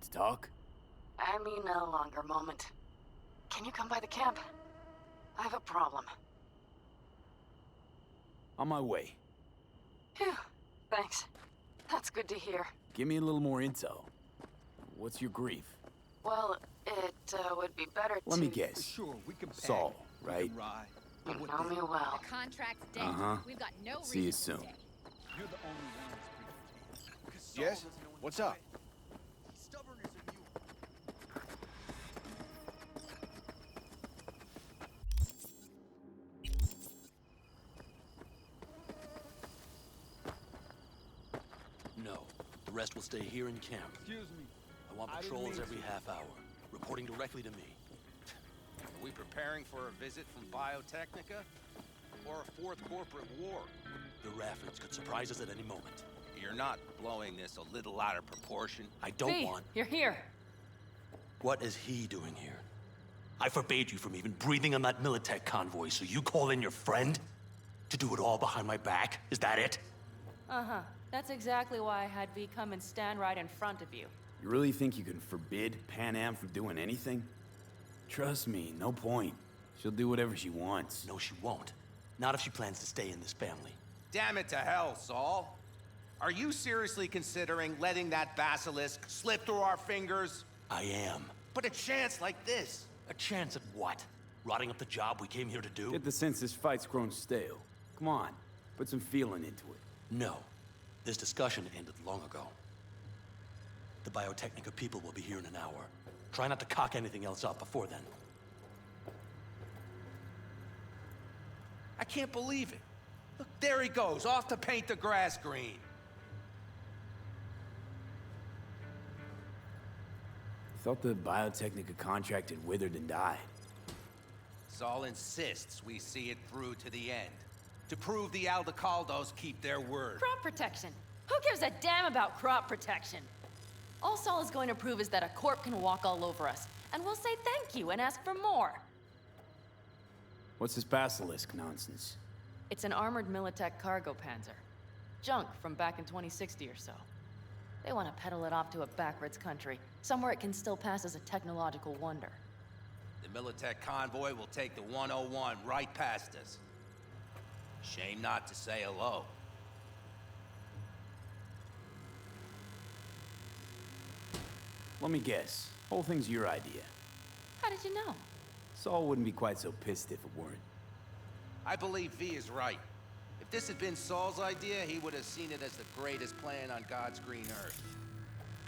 to talk? I mean a longer moment. Can you come by the camp? I have a problem. On my way. Phew, thanks. That's good to hear. Give me a little more intel. What's your grief? Well, it would be better to... Let me guess. Sure, we can Saul, right? You know me well. The contract's dead. We've got no reason See you to soon. stay. You're the only one that's pretty. Yes? What's up? Stubborn as a mule. No. The rest will stay here in camp. Excuse me. I want I didn't patrols mean every to. half hour, reporting directly to me. Are we preparing for a visit from Biotechnica? Or a fourth corporate war? The Raffids could surprise us at any moment. You're not blowing this a little out of proportion? I don't V, want... you're here. What is he doing here? I forbade you from even breathing on that Militech convoy, so you call in your friend? To do it all behind my back? Is that it? Uh-huh. That's exactly why I had V come and stand right in front of you. You really think you can forbid Panam from doing anything? Trust me, no point. She'll do whatever she wants. No, she won't. Not if she plans to stay in this family. Damn it to hell, Saul. Are you seriously considering letting that basilisk slip through our fingers? I am. But a chance like this. A chance at what? Rotting up the job we came here to do? Get the sense this fight's grown stale. Come on, put some feeling into it. No. This discussion ended long ago. The Biotechnica people will be here in an hour. Try not to cock anything else up before then. I can't believe it. Look, there he goes, off to paint the grass green. Thought the Biotechnica contract had withered and died. Saul insists we see it through to the end. To prove the Aldecaldos keep their word. Crop protection. Who gives a damn about crop protection? All Saul is going to prove is that a corp can walk all over us, and we'll say thank you and ask for more. What's this basilisk nonsense? It's an armored Militech cargo panzer. Junk from back in 2060 or so. They want to peddle it off to a backwards country, somewhere it can still pass as a technological wonder. The Militech convoy will take the 101 right past us. Shame not to say hello. Let me guess. Whole thing's your idea. How did you know? Saul wouldn't be quite so pissed if it weren't. I believe V is right. If this had been Saul's idea, he would have seen it as the greatest plan on God's green earth.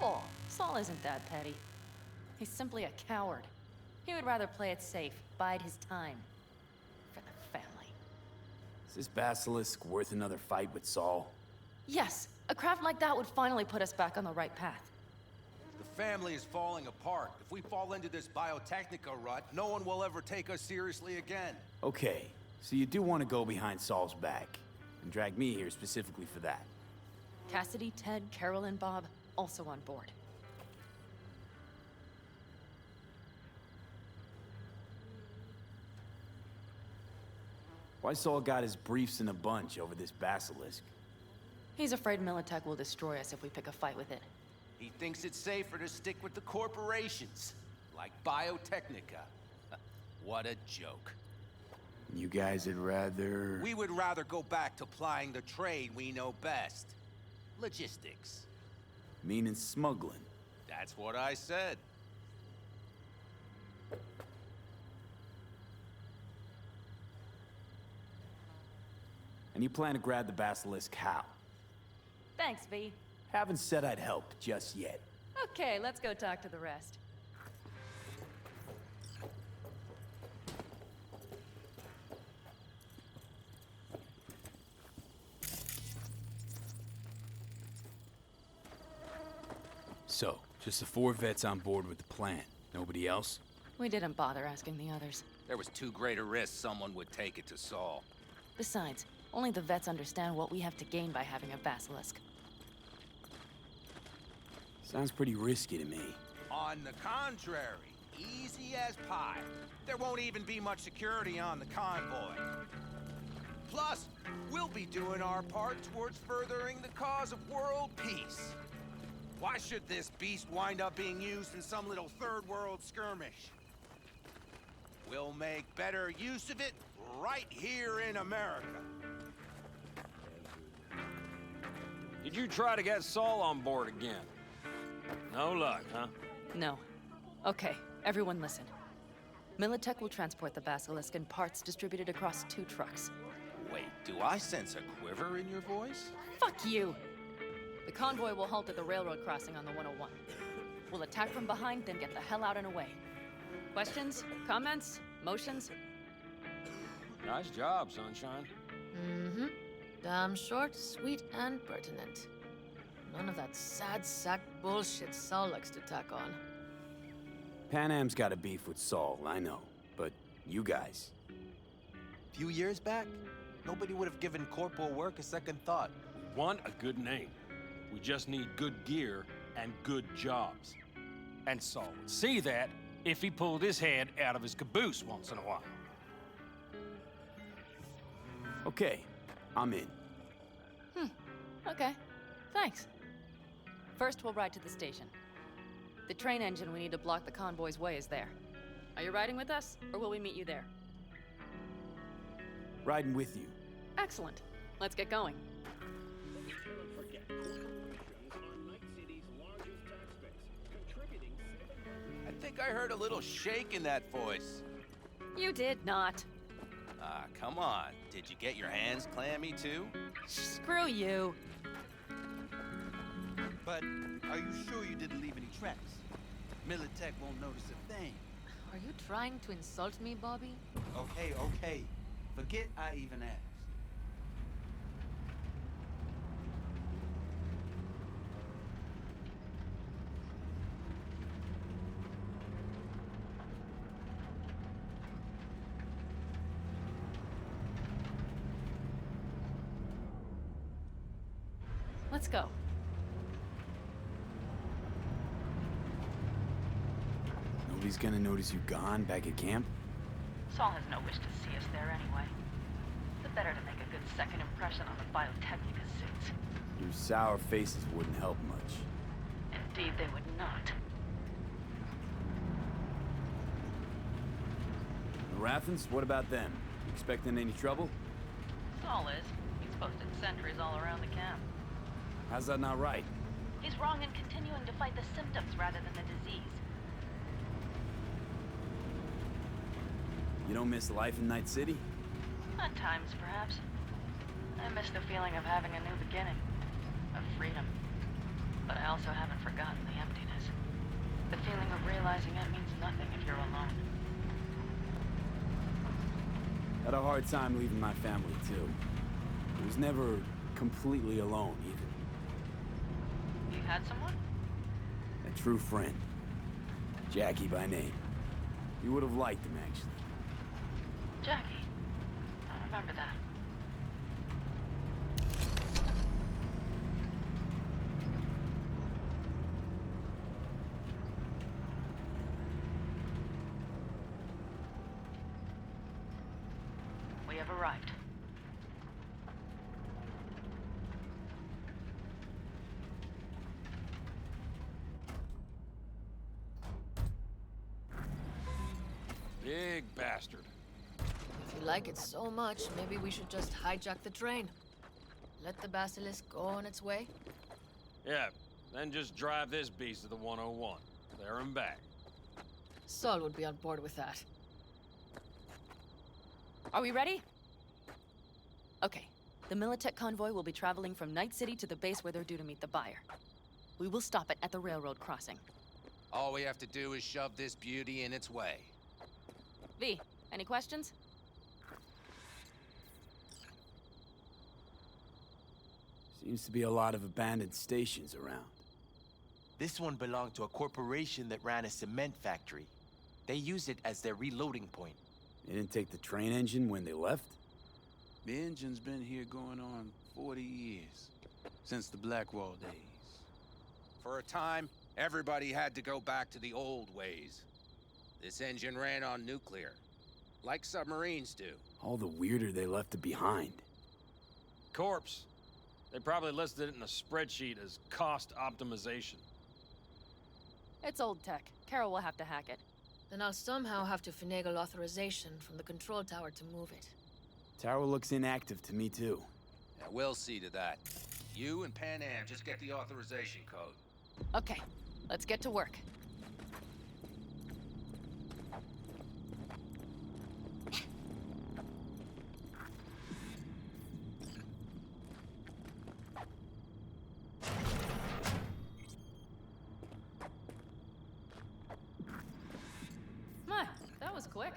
Oh, Saul isn't that petty. He's simply a coward. He would rather play it safe, bide his time. For the family. Is this basilisk worth another fight with Saul? Yes, a craft like that would finally put us back on the right path. The family is falling apart. If we fall into this Biotechnica rut, no one will ever take us seriously again. Okay, so you do want to go behind Saul's back, and drag me here specifically for that. Cassidy, Ted, Carol, and Bob also on board. Why Saul got his briefs in a bunch over this basilisk? He's afraid Militech will destroy us if we pick a fight with it. He thinks it's safer to stick with the corporations, like Biotechnica. What a joke. You guys would rather... We would rather go back to plying the trade we know best. Logistics. Meaning smuggling. That's what I said. And you plan to grab the basilisk how? Thanks, V. Haven't said I'd help just yet. Okay, let's go talk to the rest. So, just the 4 vets on board with the plan. Nobody else? We didn't bother asking the others. There was too great a risk someone would take it to Saul. Besides, only the vets understand what we have to gain by having a basilisk. Sounds pretty risky to me. On the contrary, easy as pie. There won't even be much security on the convoy. Plus, we'll be doing our part towards furthering the cause of world peace. Why Why should this beast wind up being used in some little third world skirmish? We'll make better use of it right here in America. Did you try to get Saul on board again? No luck, huh? No. Okay, everyone listen. Militech will transport the Basilisk in parts distributed across 2 trucks. Wait, do I sense a quiver in your voice? Fuck you! The convoy will halt at the railroad crossing on the 101. We'll attack from behind, then get the hell out and away. Questions? Comments? Motions? Nice job, Sunshine. Mm-hmm. Damn short, sweet, and pertinent. None of that sad sack bullshit Saul likes to tack on. Panam's got a beef with Saul, I know. But you guys... Few years back, nobody would have given corporal work a second thought. We want a good name. We just need good gear and good jobs. And Saul would see that if he pulled his head out of his caboose once in a while. Okay, I'm in. Okay. Thanks. First, we'll ride to the station. The train engine we need to block the convoy's way is there. Are you riding with us, or will we meet you there? Riding with you. Excellent. Let's get going. I think I heard a little shake in that voice. You did not. Ah, come on. Did you get your hands clammy too? Screw you. But are you sure you didn't leave any tracks? Militech won't notice a thing. Are you trying to insult me, Bobby? Okay. Forget I even asked. Let's go. Nobody's gonna notice you gone back at camp? Saul has no wish to see us there anyway. The better to make a good second impression on the Biotechnica suits. Your sour faces wouldn't help much. Indeed, they would not. The Rathens, what about them? You expecting any trouble? Saul is. He's posted sentries all around the camp. How's that not right? He's wrong in continuing to fight the symptoms rather than the disease. You don't miss life in Night City? At times, perhaps. I miss the feeling of having a new beginning. Of freedom. But I also haven't forgotten the emptiness. The feeling of realizing it means nothing if you're alone. Had a hard time leaving my family, too. I was never completely alone, either. You had someone? A true friend. Jackie by name. You would have liked him, actually. Jackie. I remember that. We have arrived. Big bastard. If you like it so much, maybe we should just hijack the train. Let the Basilisk go on its way. Yeah, then just drive this beast to the 101. There and back. Saul would be on board with that. Are we ready? Okay. The Militech convoy will be traveling from Night City to the base where they're due to meet the buyer. We will stop it at the railroad crossing. All we have to do is shove this beauty in its way. V, any questions? Seems to be a lot of abandoned stations around. This one belonged to a corporation that ran a cement factory. They used it as their reloading point. They didn't take the train engine when they left? The engine's been here going on 40 years. Since the Blackwall days. For a time, everybody had to go back to the old ways. This engine ran on nuclear, like submarines do. All the weirder they left it behind. Corpse. They probably listed it in a spreadsheet as cost optimization. It's old tech. Carol will have to hack it. Then I'll somehow have to finagle authorization from the control tower to move it. Tower looks inactive to me, too. Yeah, we'll see to that. You and Panam just get the authorization code. Okay, let's get to work. My, that was quick.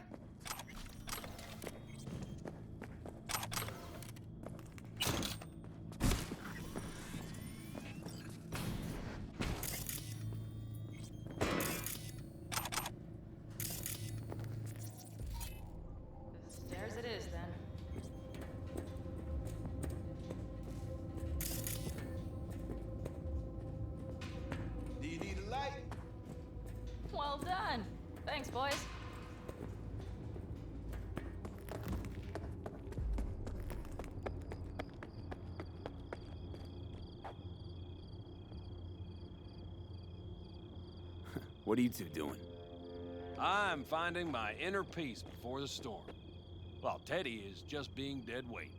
Stairs it is, then. Do you need a light? Well done. Thanks, boys. What are you two doing? I'm finding my inner peace before the storm, while Teddy is just being dead weight.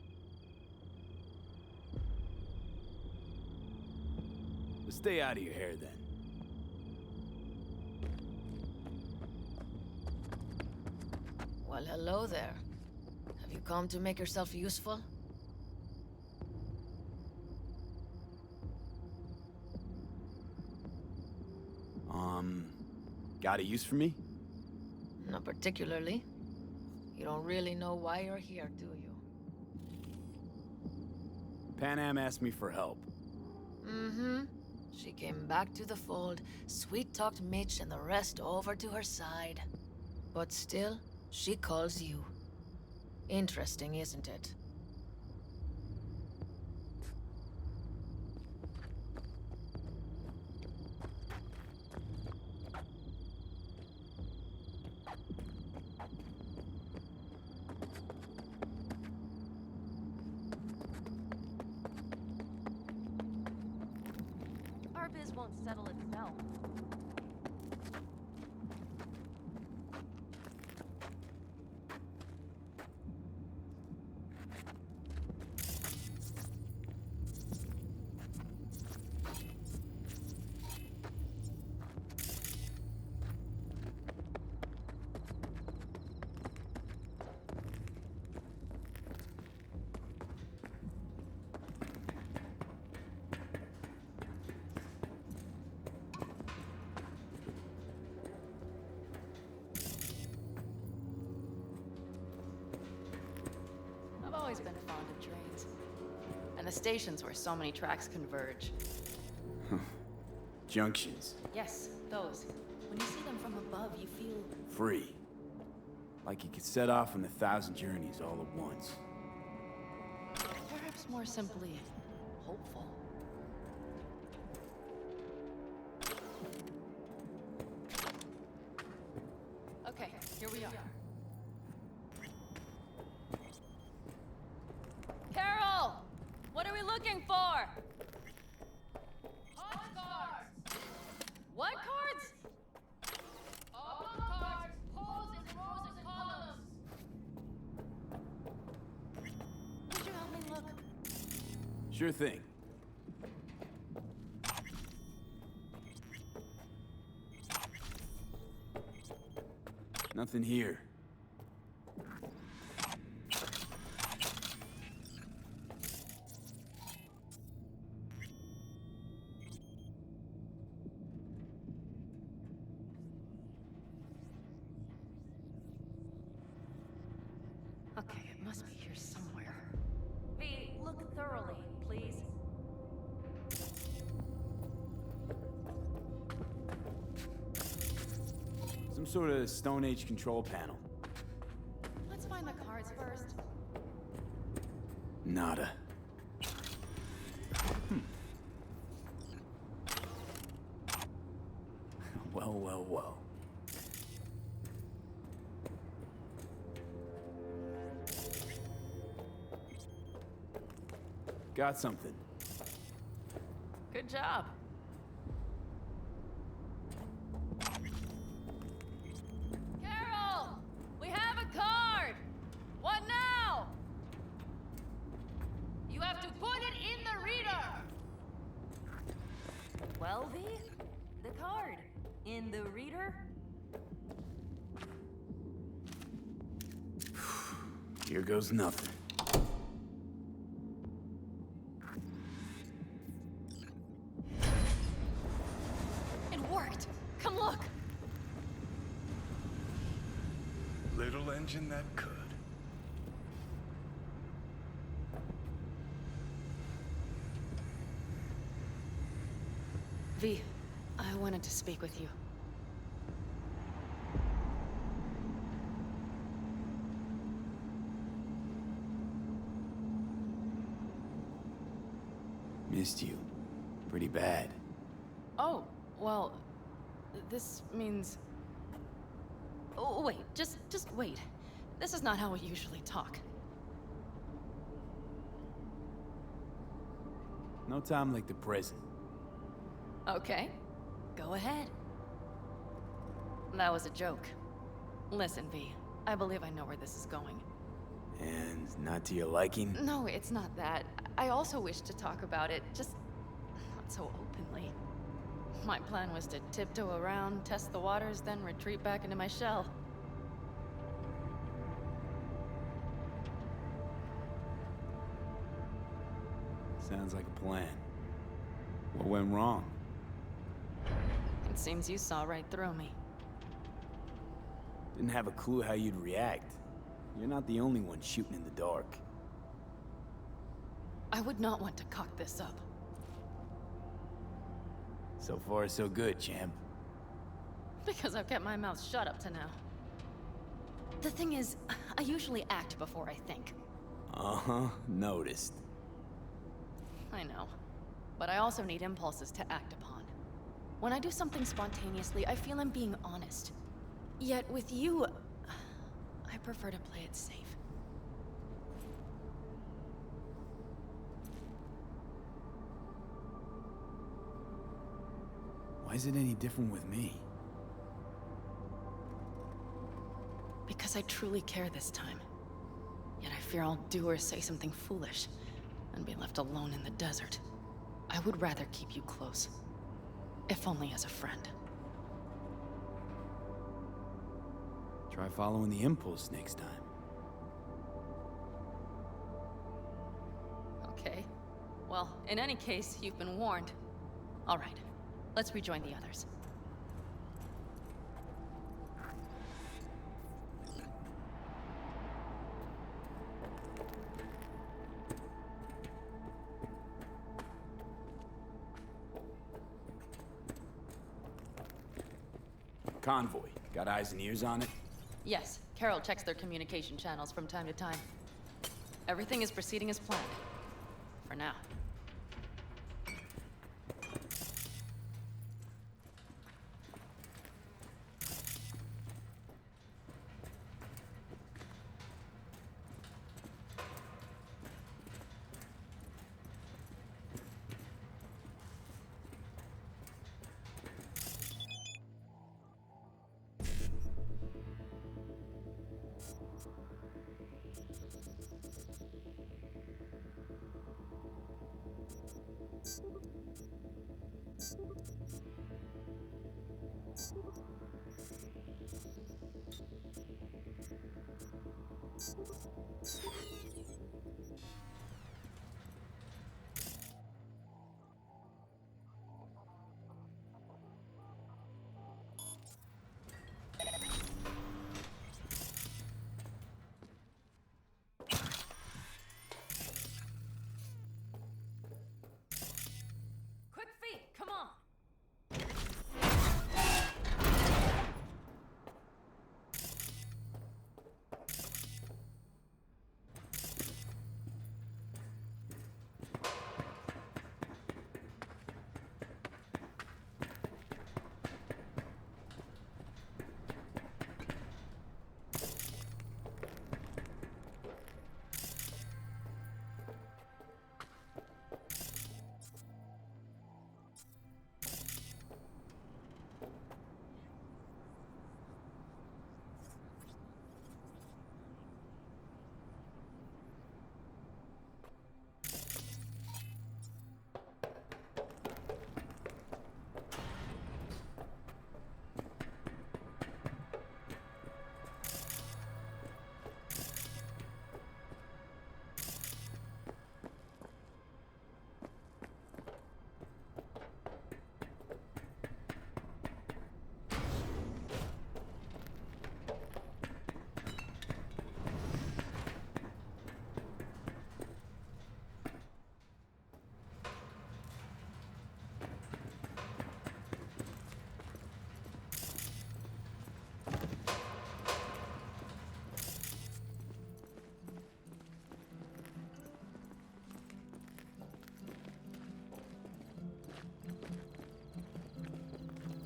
Well, stay out of your hair, then. Well, hello there. Have you come to make yourself useful? Got a use for me? Not particularly. You don't really know why you're here, do you? Panam asked me for help. Mm-hmm. She came back to the fold, sweet-talked Mitch and the rest over to her side. But still, she calls you. Interesting, isn't it? Our biz won't settle itself. I've always been fond of trains. And the stations where so many tracks converge. Junctions. Yes, those. When you see them from above, you feel... Free. Like you could set off on 1,000 journeys all at once. perhaps more simply, hopeful. Okay, here we are. Carol! What are we looking for? Hot cards! What cards? All cards, posed in rows and columns. Would you help me look? Sure thing. Nothing here. Okay, it must be here somewhere. V, look thoroughly, please. Some sort of Stone Age control panel. Let's find the cards first. Nada. Well, well, well. Got something. Good job. Well, V? The card. In the reader? Here goes nothing. It worked! Come look! Little engine that could. V, I wanted to speak with you. Missed you. Pretty bad. Oh, well, this means... Oh, wait, just wait. This is not how we usually talk. No time like the present. Okay, go ahead. That was a joke. Listen, V, I believe I know where this is going. And not to your liking? No, it's not that. I also wish to talk about it, just not so openly. My plan was to tiptoe around, test the waters, then retreat back into my shell. Sounds like a plan. What went wrong? It seems you saw right through me. Didn't have a clue how you'd react. You're not the only one shooting in the dark. I would not want to cock this up. So far, so good, champ. Because I've kept my mouth shut up to now. The thing is, I usually act before I think. Uh-huh, noticed. I know. But I also need impulses to act upon. When I do something spontaneously, I feel I'm being honest. Yet with you, I prefer to play it safe. Why is it any different with me? Because I truly care this time. Yet I fear I'll do or say something foolish and be left alone in the desert. I would rather keep you close, if only as a friend. Try following the impulse next time. Okay. Well, in any case, you've been warned. All right, let's rejoin the others. Convoy. Got eyes and ears on it? Yes, Carol checks their communication channels from time to time. Everything is proceeding as planned. For now.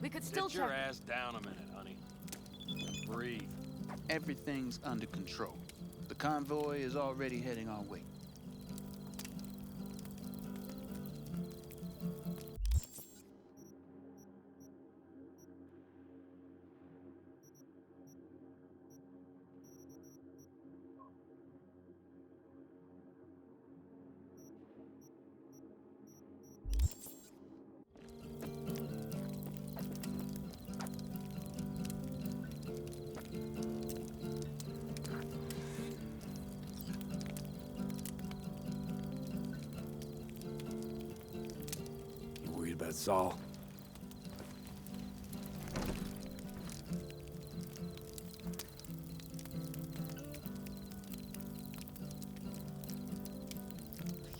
We could still Sit your check. ass down a minute, honey. Breathe. Everything's under control. The convoy is already heading our way. About Saul.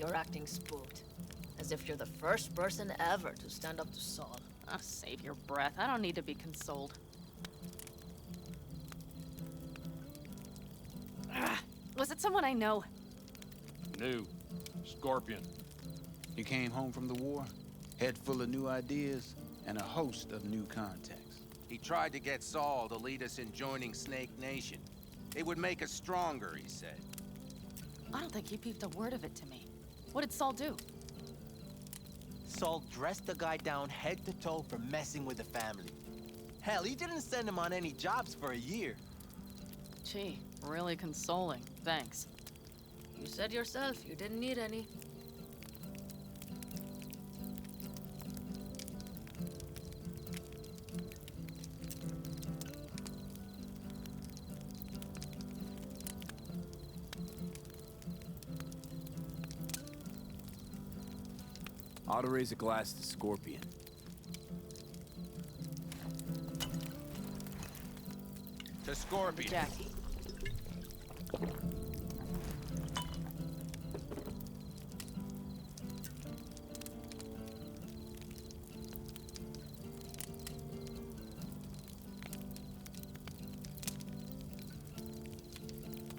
You're acting spooked. As if you're the first person ever to stand up to Saul. Oh, save your breath. I don't need to be consoled. Was it someone I know? New. Scorpion. You came home from the war, head full of new ideas, and a host of new contacts. He tried to get Saul to lead us in joining Snake Nation. It would make us stronger, he said. I don't think he peeped a word of it to me. What did Saul do? Saul dressed the guy down head to toe for messing with the family. Hell, he didn't send him on any jobs for a year. Gee, really consoling. Thanks. You said yourself you didn't need any. Ought to raise a glass to Scorpion. To Scorpion. Jackie.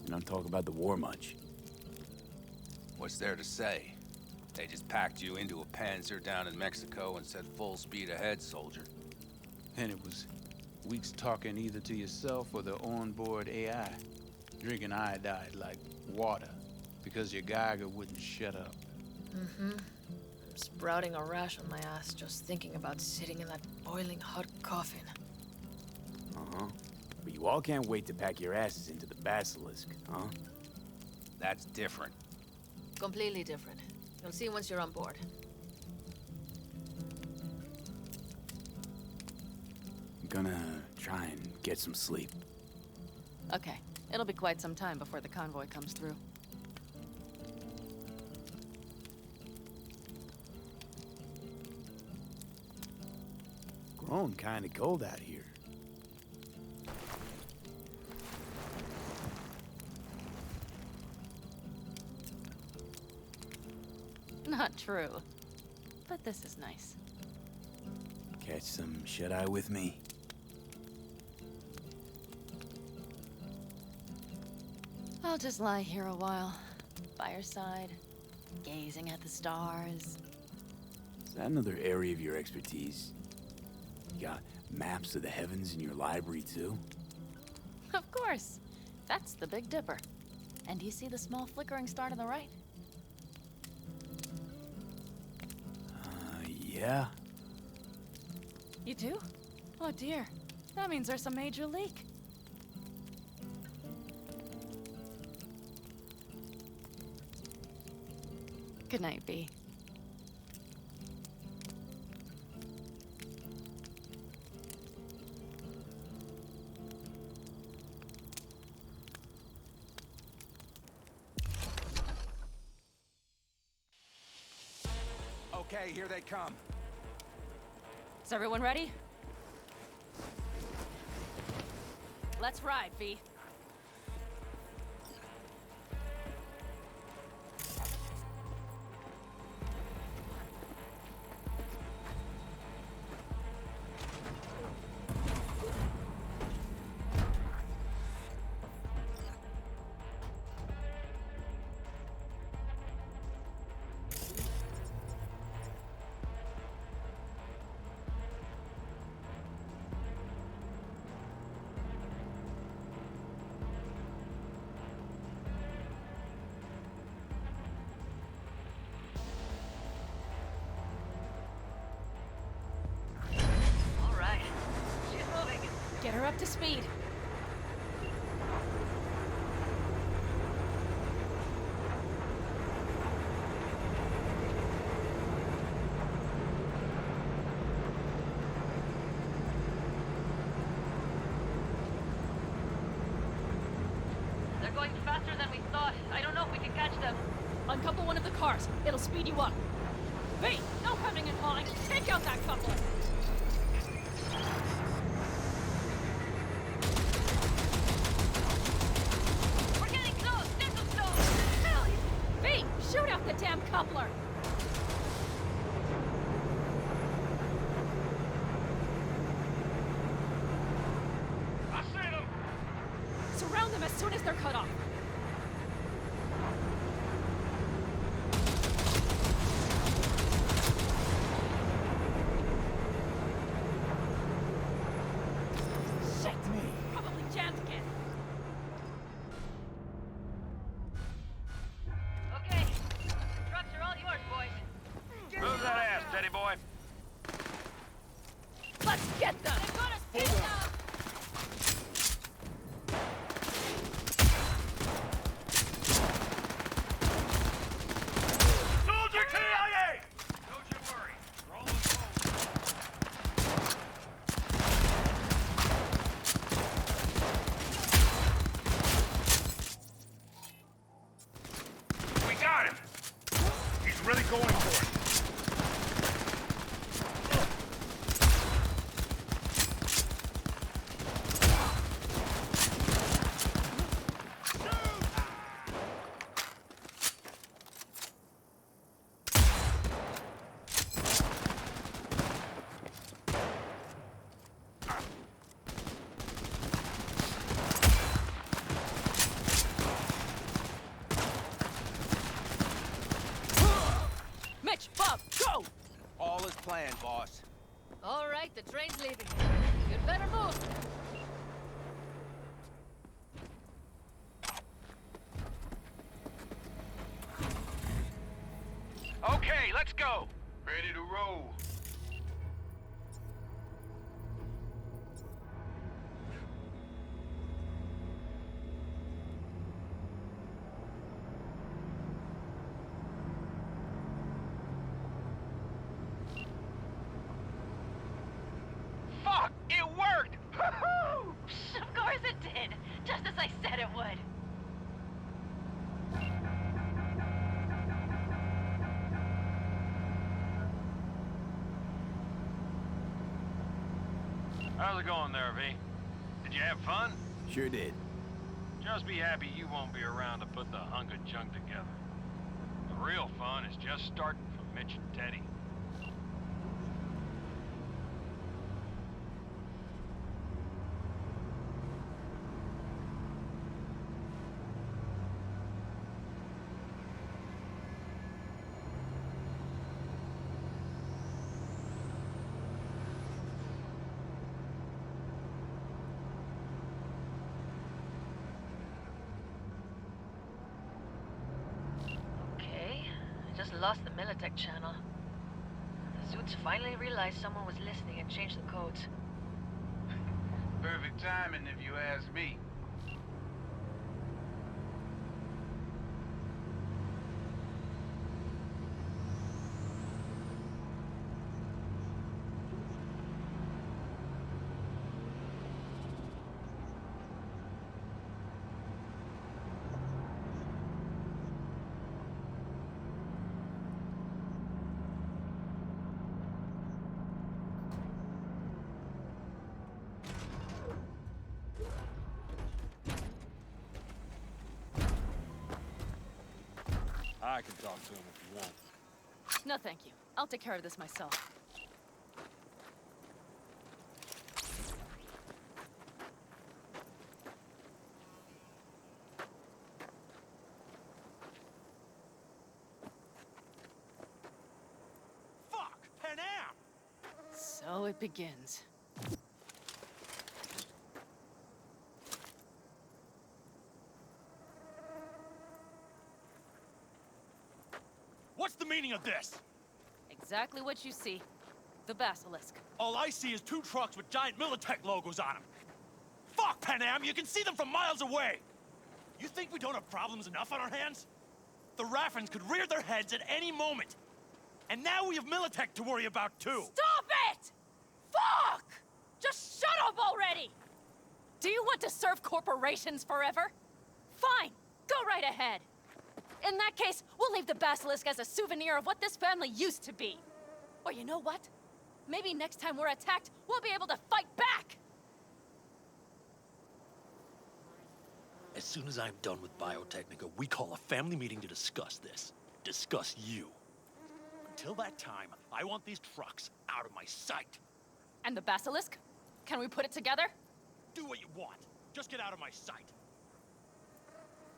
You don't talk about the war much. What's there to say? They just packed you into a Panzer down in Mexico and said full speed ahead, soldier. And it was weeks talking either to yourself or the onboard AI. Drinking iodide like water, because your Geiger wouldn't shut up. Mm-hmm. I'm sprouting a rash on my ass just thinking about sitting in that boiling hot coffin. Uh-huh. But you all can't wait to pack your asses into the Basilisk, huh? That's different. Completely different. You'll see once you're on board. I'm gonna try and get some sleep. Okay. It'll be quite some time before the convoy comes through. Grown kinda cold out here. Not true. But this is nice. Catch some shut-eye with me. I'll just lie here a while, by your side, gazing at the stars. Is that another area of your expertise? You got maps of the heavens in your library, too? Of course. That's the Big Dipper. And do you see the small flickering star to the right? Yeah. You do? Oh dear. That means there's a major leak. Good night, V. Okay, here they come. Is everyone ready? Let's ride, V. her up to speed. They're going faster than we thought. I don't know if we can catch them. Uncouple one of the cars. It'll speed you up. Wait, no coming and hawing. Take out that coupler. We're getting close. This'll slow. Hell, V, shoot out the damn coupler. I see them! Surround them as soon as they're cut off. Shit! Probably jammed again. Okay. The trucks are all yours, boys. Move that ass, Teddy boy. Let's get them! They've got us pinned down. Soldier TIA! Don't you worry. We're almost home. We got him! He's really going for it. Mitch, Bob, go! All is planned, boss. All right, the train's leaving. You'd better move. Okay, let's go. Ready to roll. Fuck! It worked! Woohoo! Of course it did. Just as I said it would. How's it going there, V? Did you have fun? Sure did. Just be happy you won't be around to put the hunk of junk together. The real fun is just starting for Mitch and Teddy. Okay. I just lost the Militech channel. The Zoots finally realized someone was listening and changed the codes. Perfect timing, if you ask me. I can talk to him if you want. No, thank you. I'll take care of this myself. Fuck! Panam! So it begins. What's the meaning of this? Exactly what you see. The basilisk. All I see is two trucks with giant Militech logos on them. Fuck, Panam! You can see them from miles away! You think we don't have problems enough on our hands? The Raffens could rear their heads at any moment. And now we have Militech to worry about, too! Stop it! Fuck! Just shut up already! Do you want to serve corporations forever? Fine, go right ahead. In that case, we'll leave the Basilisk as a souvenir of what this family used to be. Or you know what? Maybe next time we're attacked, we'll be able to fight back! As soon as I'm done with Biotechnica, we call a family meeting to discuss this. Discuss you. Until that time, I want these trucks out of my sight. And the Basilisk? Can we put it together? Do what you want. Just get out of my sight.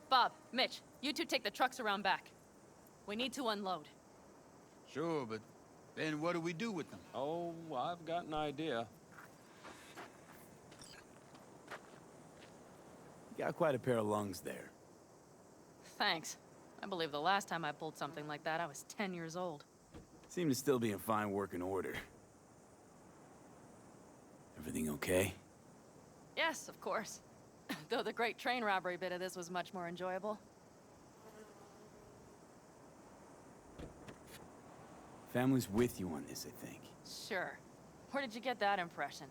Bob, Mitch, you two take the trucks around back. We need to unload. Sure, but then what do we do with them? Oh, I've got an idea. You got quite a pair of lungs there. Thanks. I believe the last time I pulled something like that, I was 10 years old. Seem to still be in fine working order. Everything okay? Yes, of course. Though the great train robbery bit of this was much more enjoyable. Family's with you on this, I think. Sure. Where did you get that impression?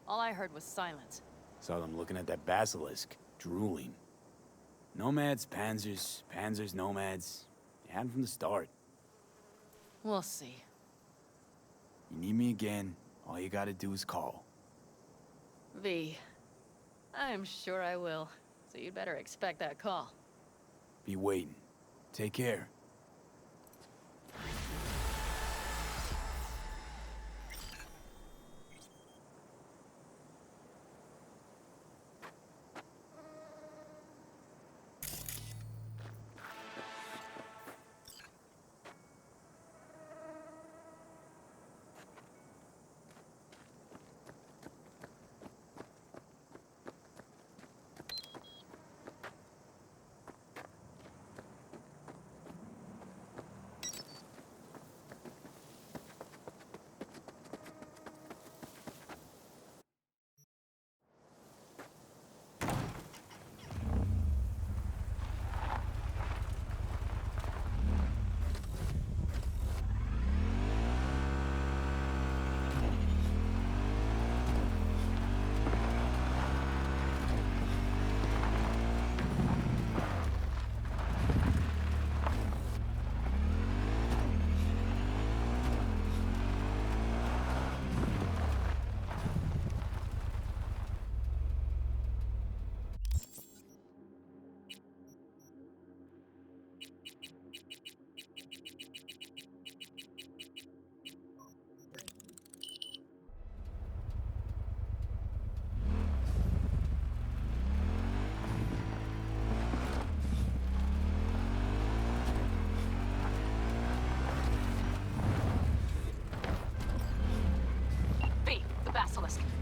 All I heard was silence. Saw them looking at that basilisk, drooling. Nomads, panzers, panzers, nomads. They had 'em from the start. We'll see. You need me again, all you gotta do is call. V. I'm sure I will. So you'd better expect that call. Be waiting. Take care.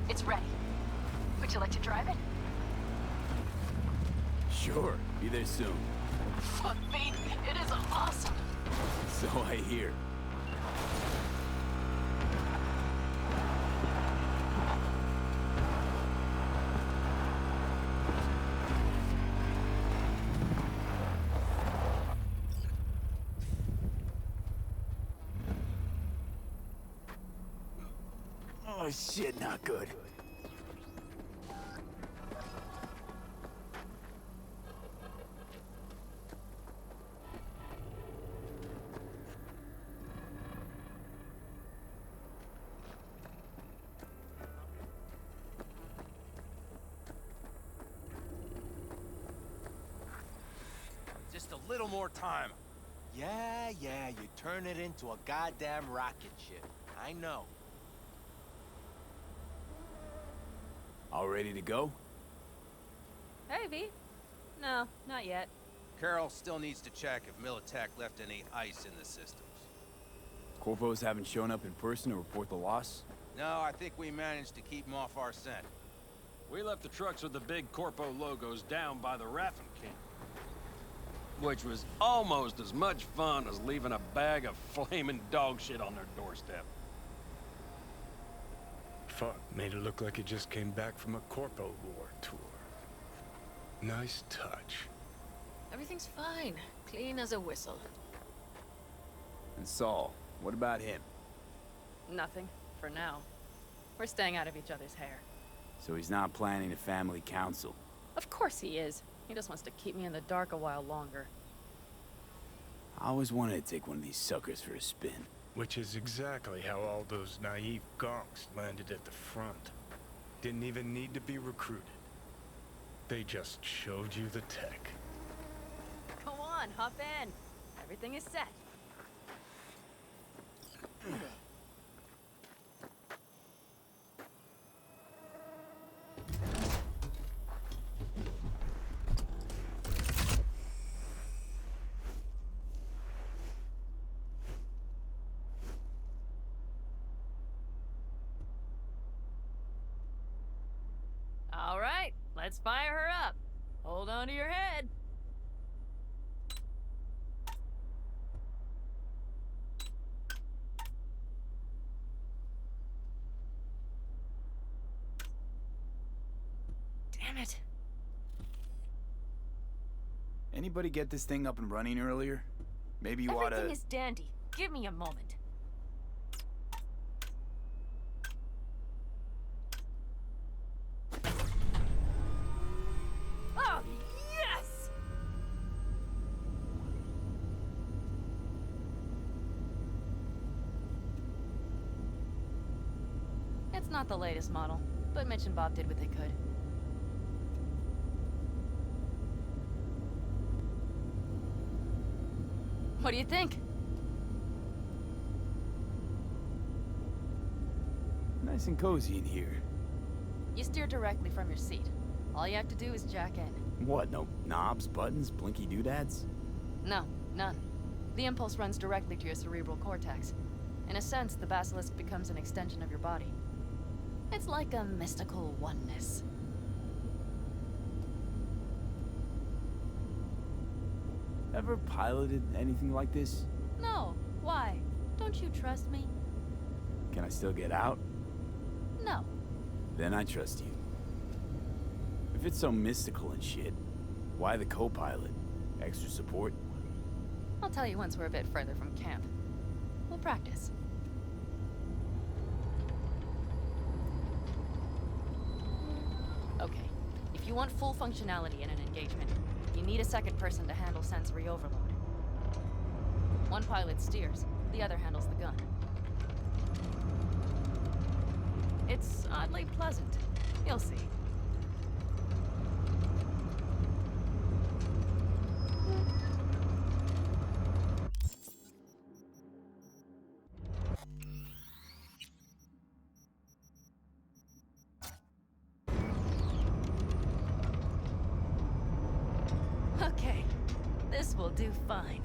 It's ready. Would you like to drive it? Sure, be there soon. Fuck me, it is awesome. So I hear. Oh shit, not good. Just a little more time. Yeah, you turn it into a goddamn rocket ship. I know. All ready to go? Hey, V. No, not yet. Carol still needs to check if Militech left any ice in the systems. Corpos haven't shown up in person to report the loss? No, I think we managed to keep them off our scent. We left the trucks with the big Corpo logos down by the Raffen camp, which was almost as much fun as leaving a bag of flaming dog shit on their doorstep. Fuck, made it look like it just came back from a Corpo War tour. Nice touch. Everything's fine. Clean as a whistle. And Saul, what about him? Nothing, for now. We're staying out of each other's hair. So he's not planning a family council? Of course he is. He just wants to keep me in the dark a while longer. I always wanted to take one of these suckers for a spin. Which is exactly how all those naive gonks landed at the front. Didn't even need to be recruited. They just showed you the tech. Go on, hop in. Everything is set. All right, let's fire her up. Hold on to your head. Damn it. Anybody get this thing up and running earlier? Maybe you oughta... Everything is dandy. Give me a moment. Oh, yes! It's not the latest model, but Mitch and Bob did what they could. What do you think? Nice and cozy in here. You steer directly from your seat. All you have to do is jack in. What, no knobs, buttons, blinky doodads? No, none. The impulse runs directly to your cerebral cortex. In a sense, the basilisk becomes an extension of your body. It's like a mystical oneness. Ever piloted anything like this? No, why? Don't you trust me? Can I still get out? No. Then I trust you. If it's so mystical and shit, why the co-pilot? Extra support? I'll tell you once we're a bit further from camp. We'll practice. Okay, if you want full functionality in an engagement, you need a second person to handle sensory overload. One pilot steers, the other handles the gun. It's oddly pleasant. You'll see. Okay, this will do fine.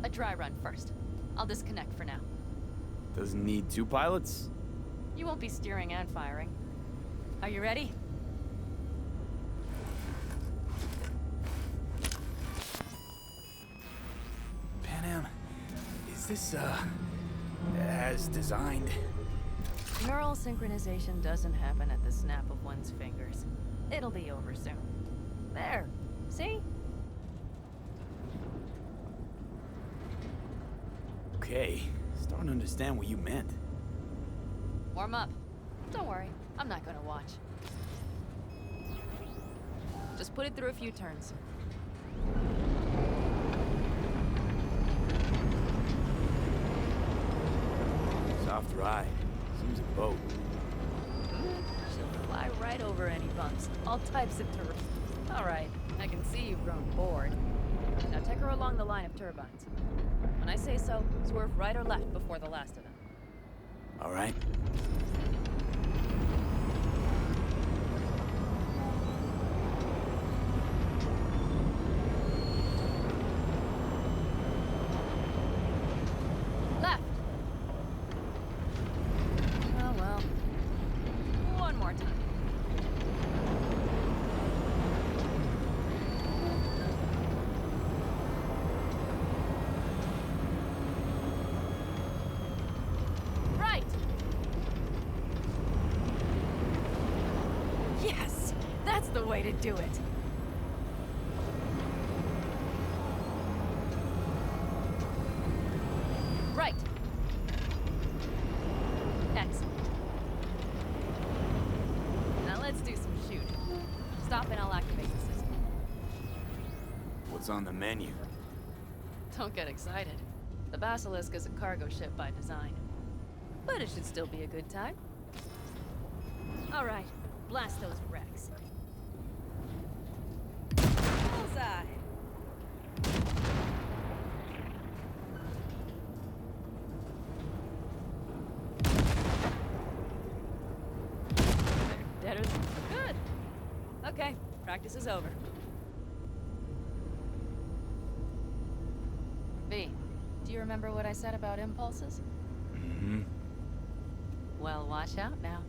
A dry run first. I'll disconnect for now. Doesn't need two pilots? You won't be steering and firing. Are you ready? Panam, is this, as designed? Neural synchronization doesn't happen at the snap of one's fingers. It'll be over soon. There. See? Okay, starting to understand what you meant. Warm up. Don't worry, I'm not gonna watch. Just put it through a few turns. Soft ride. Seems a boat. She'll fly right over any bumps. All types of turf. All right, I can see you've grown bored. Now take her along the line of turbines. When I say so, swerve right or left before the last of them. All right. Left. Oh well. One more time. Right. the way to do it. Right. Excellent. Now let's do some shooting. Stop and I'll activate the system. What's on the menu? Don't get excited. The Basilisk is a cargo ship by design. But it should still be a good time. All right, blast those wrecks. Bullseye! They're deader than good. Okay, practice is over. V, do you remember what I said about impulses? Mm-hmm. Well, watch out now.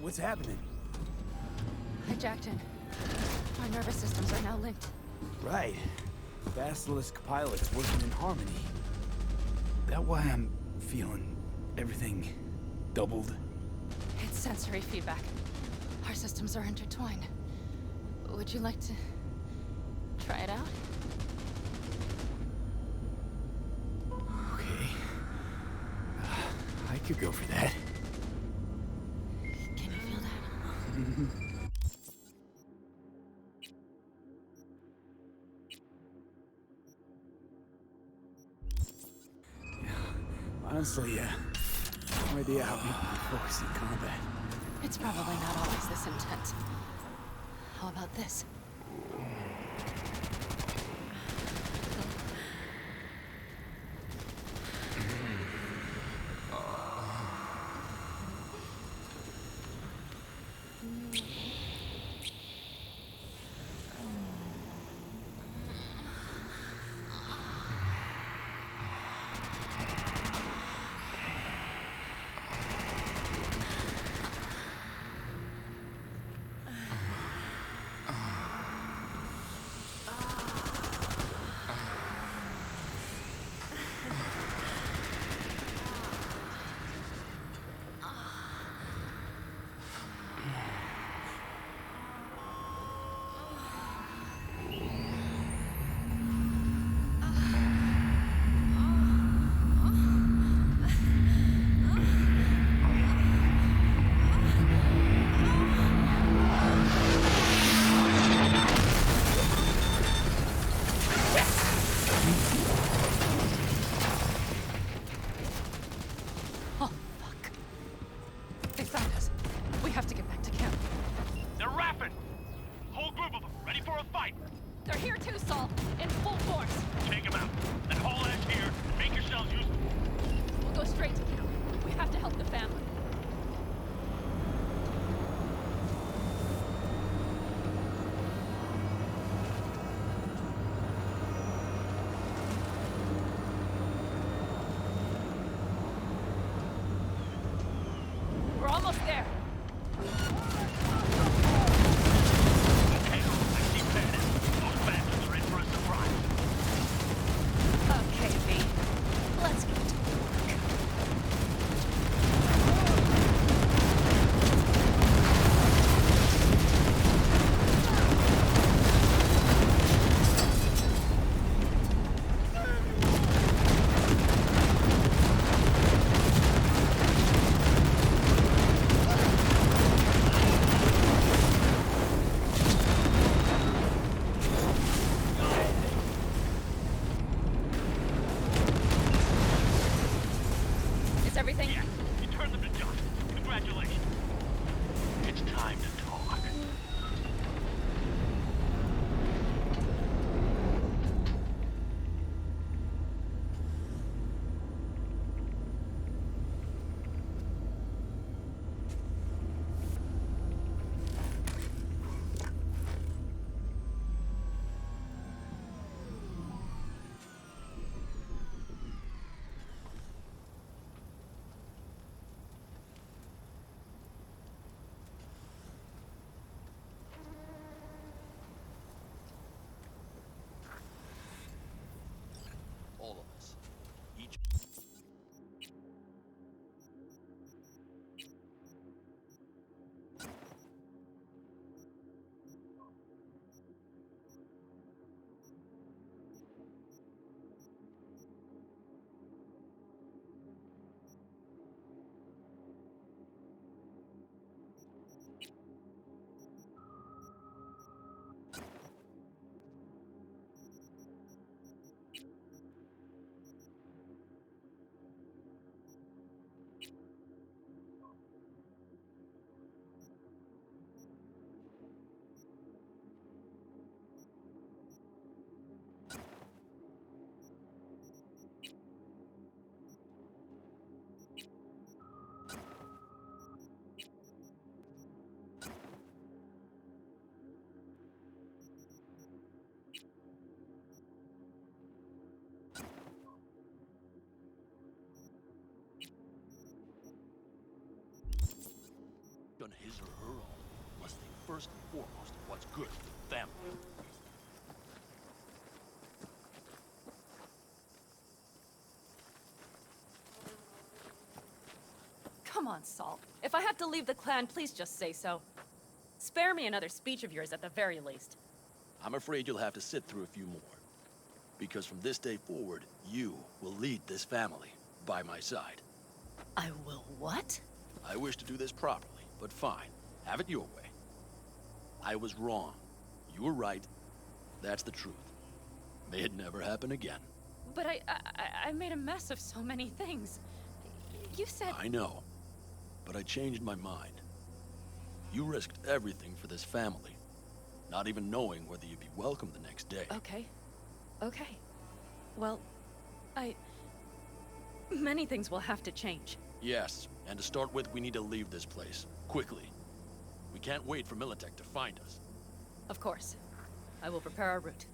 What's happening? I jacked in. My nervous systems are now linked. Right. Basilisk pilots working in harmony. That why I'm feeling everything doubled? It's sensory feedback. Our systems are intertwined. Would you like to try it out? Okay. I could go for that. Can you feel that? Honestly, no idea how people can focus in combat. It's probably not always this intense. How about this? on his or her own must think first and foremost of what's good for the family. Come on, Salt. If I have to leave the clan, please just say so. Spare me another speech of yours at the very least. I'm afraid you'll have to sit through a few more. Because from this day forward, you will lead this family by my side. I will what? I wish to do this properly, but fine. Have it your way. I was wrong. You were right. That's the truth. May it never happen again. But I made a mess of so many things. You said... I know. But I changed my mind. You risked everything for this family, not even knowing whether you'd be welcome the next day. Okay. Okay. Well, many things will have to change. Yes, and to start with, we need to leave this place. Quickly. We can't wait for Militech to find us. Of course. I will prepare our route.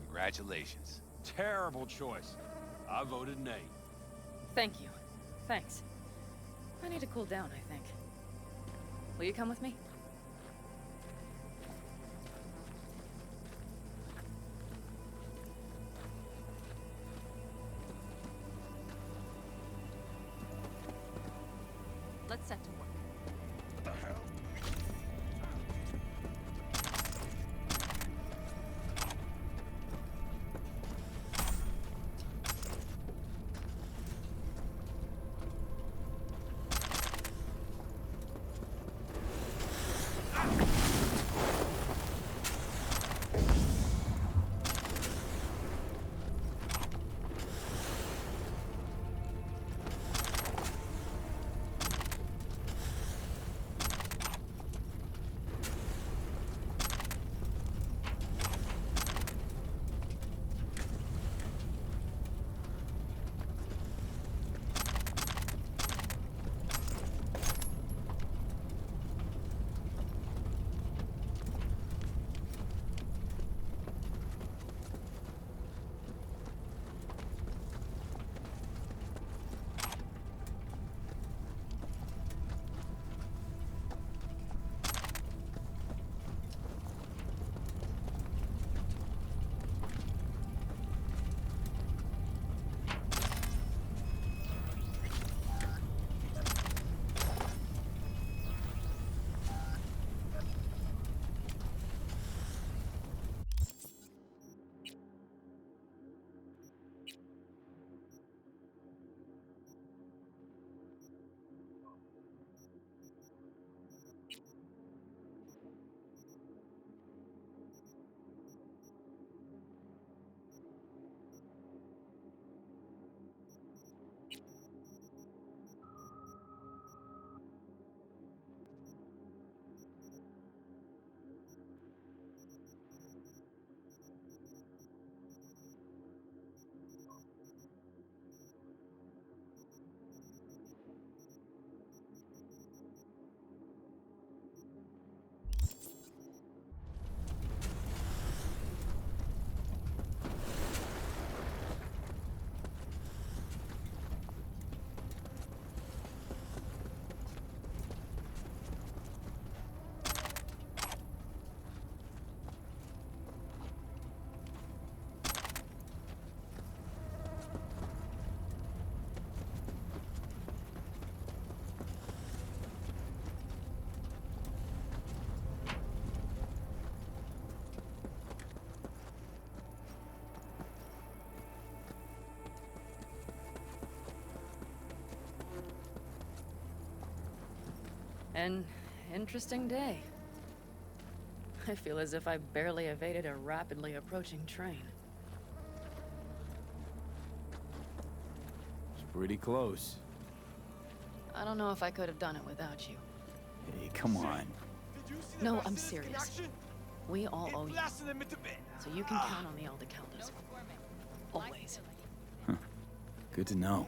Congratulations. Terrible choice. I voted nay. Thank you. Thanks. I need to cool down, I think. Will you come with me? Let's set to work. What the hell? An interesting day. I feel as if I barely evaded a rapidly approaching train. It's pretty close. I don't know if I could have done it without you. Hey, come on. No, I'm serious. We all owe you. So you can count on the Elder Countess. Always. Good to know.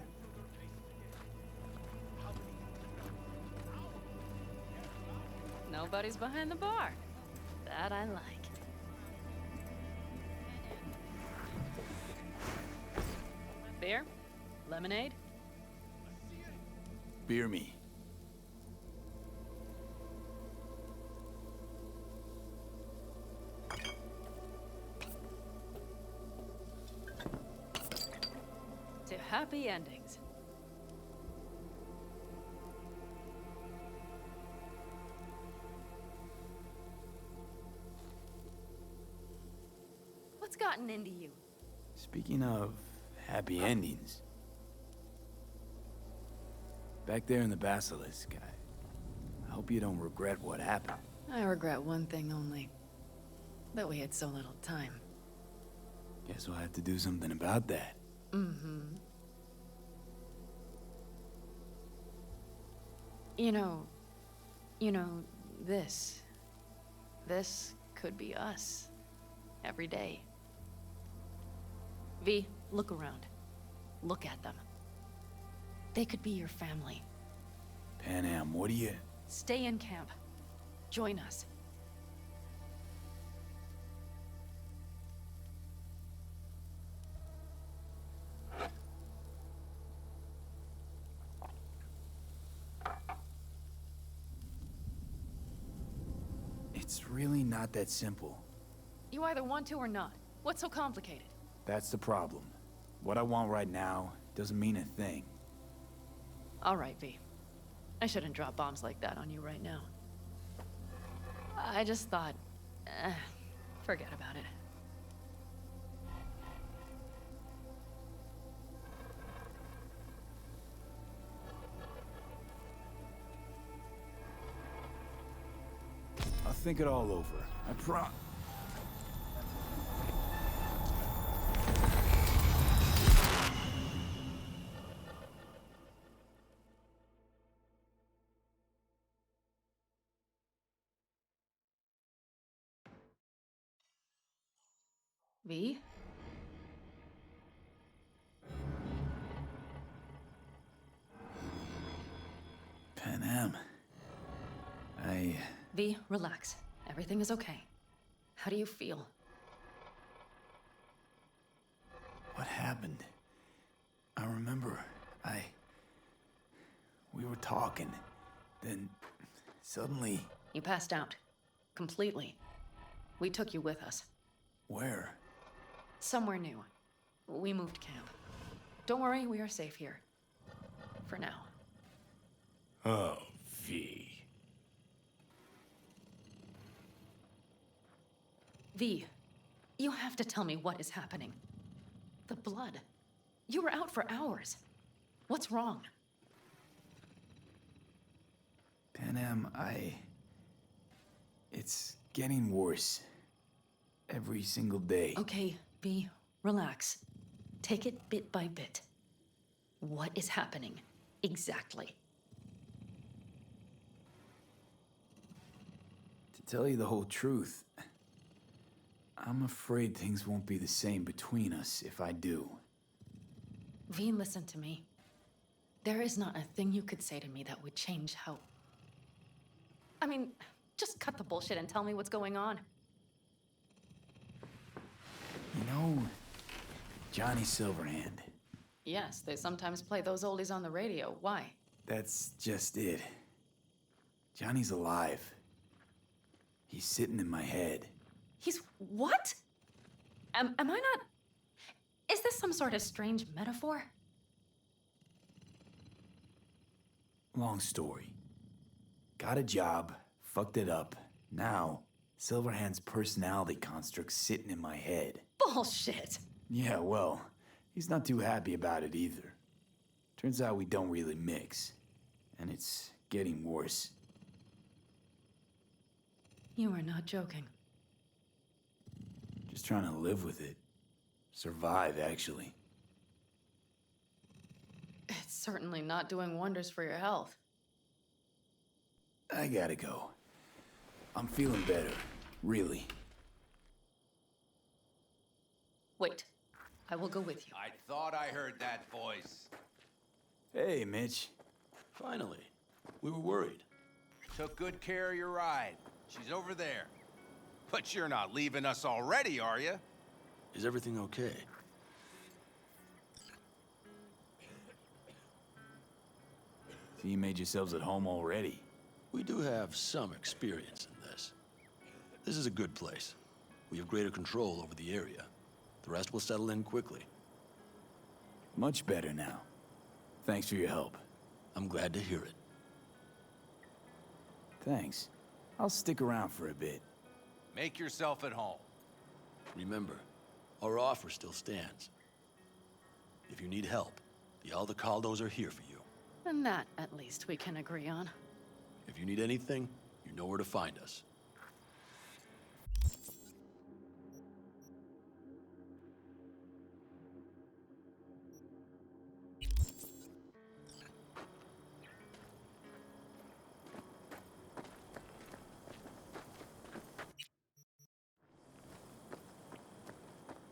Nobody's behind the bar. That I like. Beer? Let Lemonade? Beer me. To happy endings. What's gotten into you? Speaking of happy endings, back there in the Basilisk, I hope you don't regret what happened. I regret one thing only. That we had so little time. Guess we'll have to do something about that. Mm-hmm. You know, this could be us. Every day. V, look around. Look at them. They could be your family. Panam, what do you... Stay in camp. Join us. It's really not that simple. You either want to or not. What's so complicated? That's the problem. What I want right now doesn't mean a thing. All right, V. I shouldn't drop bombs like that on you right now. I just thought, forget about it. I'll think it all over. I V? Panam. V, relax. Everything is okay. How do you feel? What happened? I remember, we were talking, then suddenly... You passed out. Completely. We took you with us. Where? Somewhere new. We moved camp. Don't worry, we are safe here. For now. Oh, V. V, you have to tell me what is happening. The blood. You were out for hours. What's wrong? Panam, it's getting worse. Every single day. Okay, V, relax. Take it bit by bit. What is happening? Exactly. To tell you the whole truth, I'm afraid things won't be the same between us if I do. V, listen to me. There is not a thing you could say to me that would change how... I mean, just cut the bullshit and tell me what's going on. You know, Johnny Silverhand. Yes, they sometimes play those oldies on the radio. Why? That's just it. Johnny's alive. He's sitting in my head. He's what? Am I not... Is this some sort of strange metaphor? Long story. Got a job, fucked it up. Now, Silverhand's personality construct's sitting in my head. Bullshit! Yeah, well, he's not too happy about it either. Turns out we don't really mix. And it's getting worse. You are not joking. Just trying to live with it. Survive, actually. It's certainly not doing wonders for your health. I gotta go. I'm feeling better. Really. Wait. I will go with you. I thought I heard that voice. Hey, Mitch. Finally. We were worried. Took good care of your ride. She's over there. But you're not leaving us already, are you? Is everything okay? So you made yourselves at home already. We do have some experience in this. This is a good place. We have greater control over the area. The rest will settle in quickly. Much better now. Thanks for your help. I'm glad to hear it. Thanks. I'll stick around for a bit. Make yourself at home. Remember, our offer still stands. If you need help, the Aldecaldos are here for you. And that, at least, we can agree on. If you need anything, you know where to find us.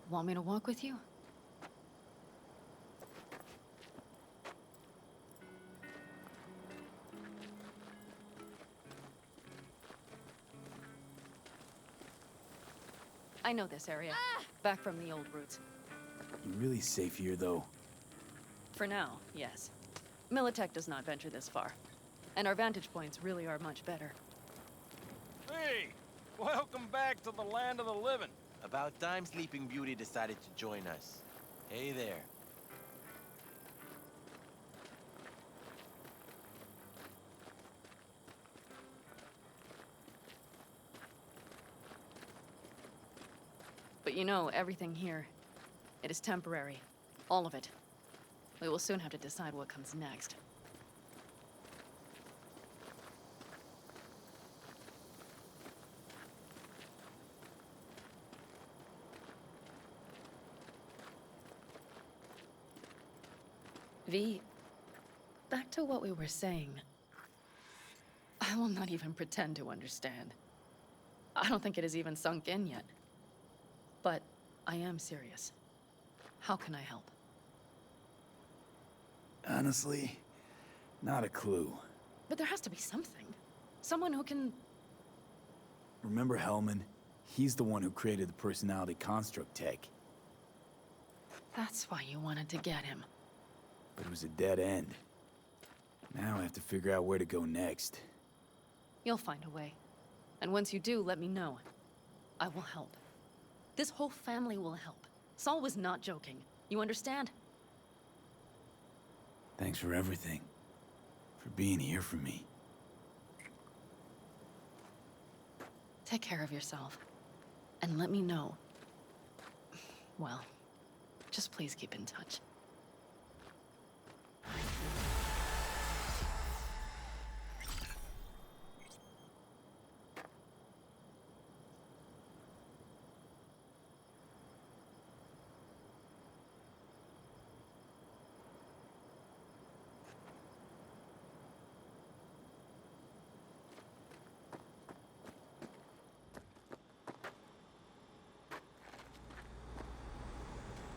Want me to walk with you? I know this area. Back from the old routes. You really safe here, though? For now, yes. Militech does not venture this far. And our vantage points really are much better. Hey! Welcome back to the land of the living. About time Sleeping Beauty decided to join us. Hey there. But you know, everything here, it is temporary. All of it. We will soon have to decide what comes next. V, back to what we were saying. I will not even pretend to understand. I don't think it has even sunk in yet. But I am serious. How can I help? Honestly, not a clue. But there has to be something. Someone who can... Remember Hellman? He's the one who created the personality construct tech. That's why you wanted to get him. But it was a dead end. Now I have to figure out where to go next. You'll find a way. And once you do, let me know. I will help. This whole family will help. Saul was not joking. You understand? Thanks for everything. For being here for me. Take care of yourself. And let me know. Well, just please keep in touch.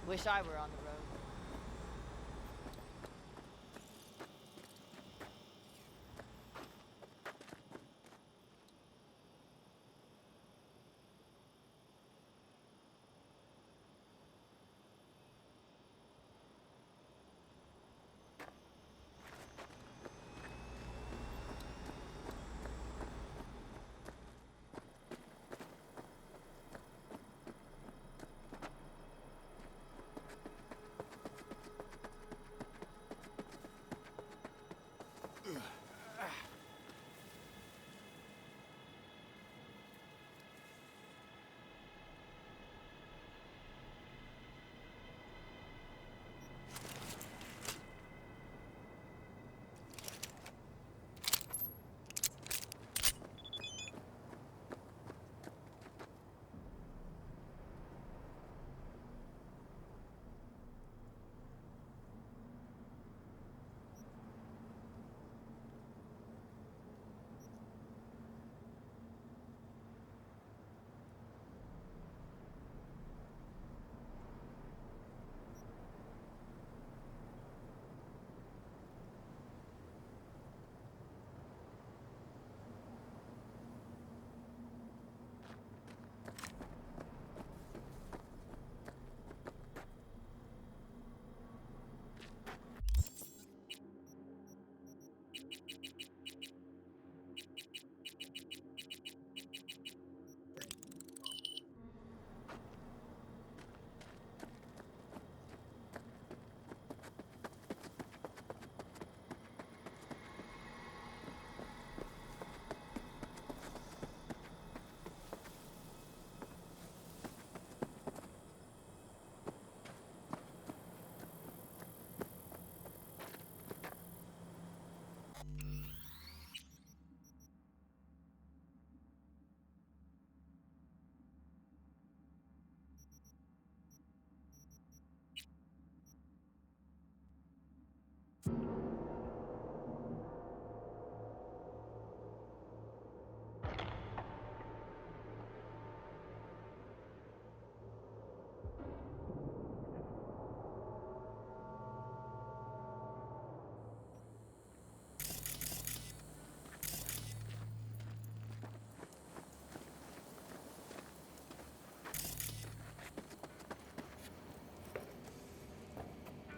Wish I were on the road.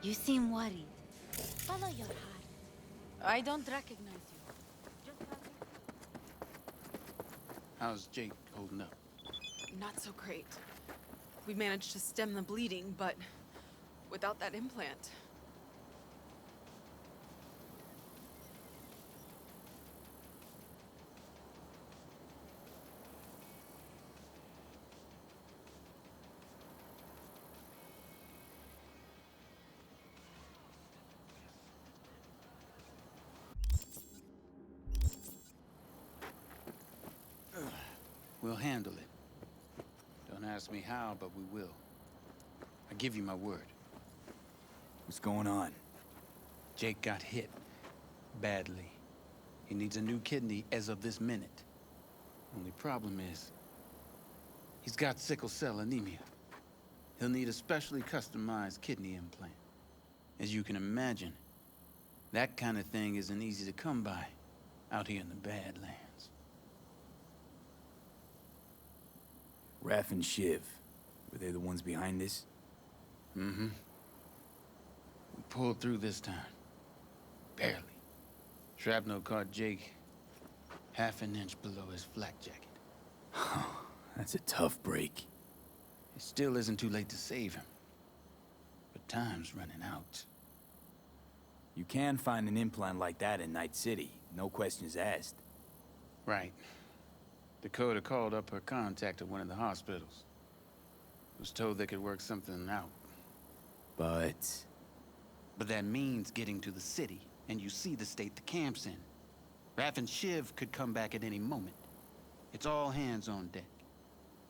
You seem worried. Follow your heart. I don't recognize you. How's Jake holding up? Not so great. We managed to stem the bleeding, but without that implant. We'll handle it. Don't ask me how, but we will. I give you my word. What's going on? Jake got hit. Badly. He needs a new kidney as of this minute. Only problem is, he's got sickle cell anemia. He'll need a specially customized kidney implant. As you can imagine, that kind of thing isn't easy to come by out here in the Badlands. Raph and Shiv, were they the ones behind this? Mm-hmm. We pulled through this time. Barely. Shrapnel caught Jake half an inch below his flak jacket. That's a tough break. It still isn't too late to save him. But time's running out. You can find an implant like that in Night City, no questions asked. Right. Dakota called up her contact at one of the hospitals. Was told they could work something out. But that means getting to the city, and you see the state the camp's in. Raph and Shiv could come back at any moment. It's all hands on deck.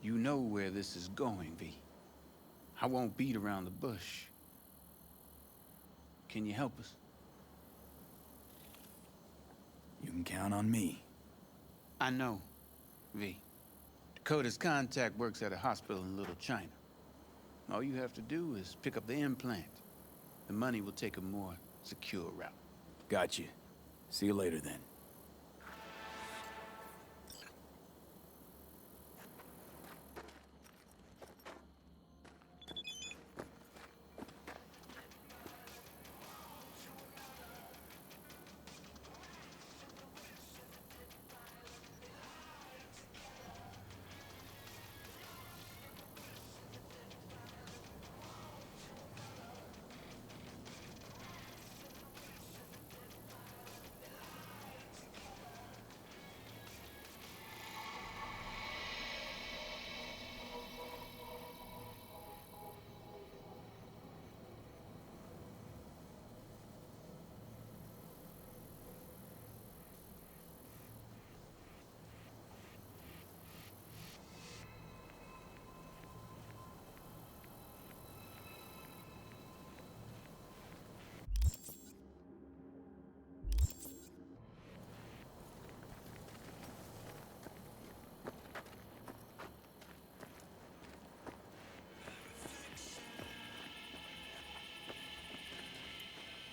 You know where this is going, V. I won't beat around the bush. Can you help us? you can count on me. I know, V. Dakota's contact works at a hospital in Little China. All you have to do is pick up the implant. The money will take a more secure route. Gotcha. See you later then.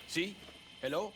See? Hello?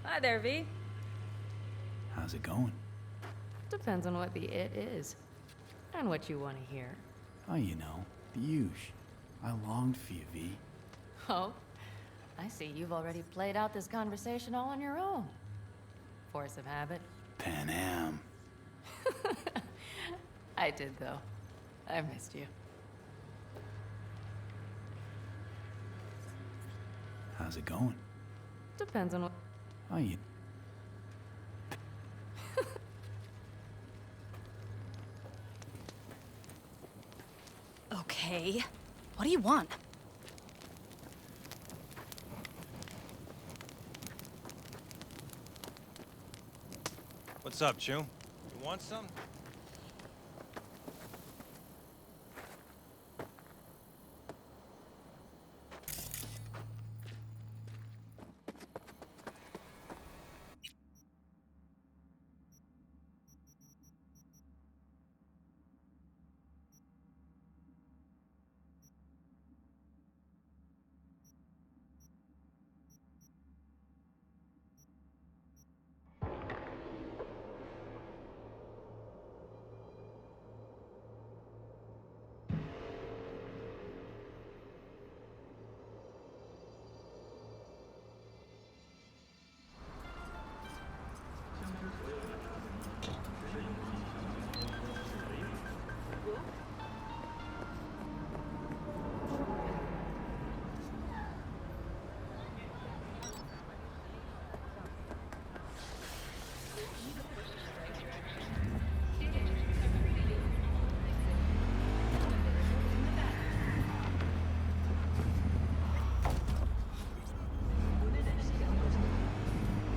Hi there, V. How's it going? Depends on what the it is. And what you want to hear. Oh, you know, the huge. I longed for you, V. Oh? I see you've already played out this conversation all on your own. Force of habit. Panam. I did, though. I missed you. How's it going? Depends on what... Oh, you... Okay. What do you want? What's up, Chew? You want some?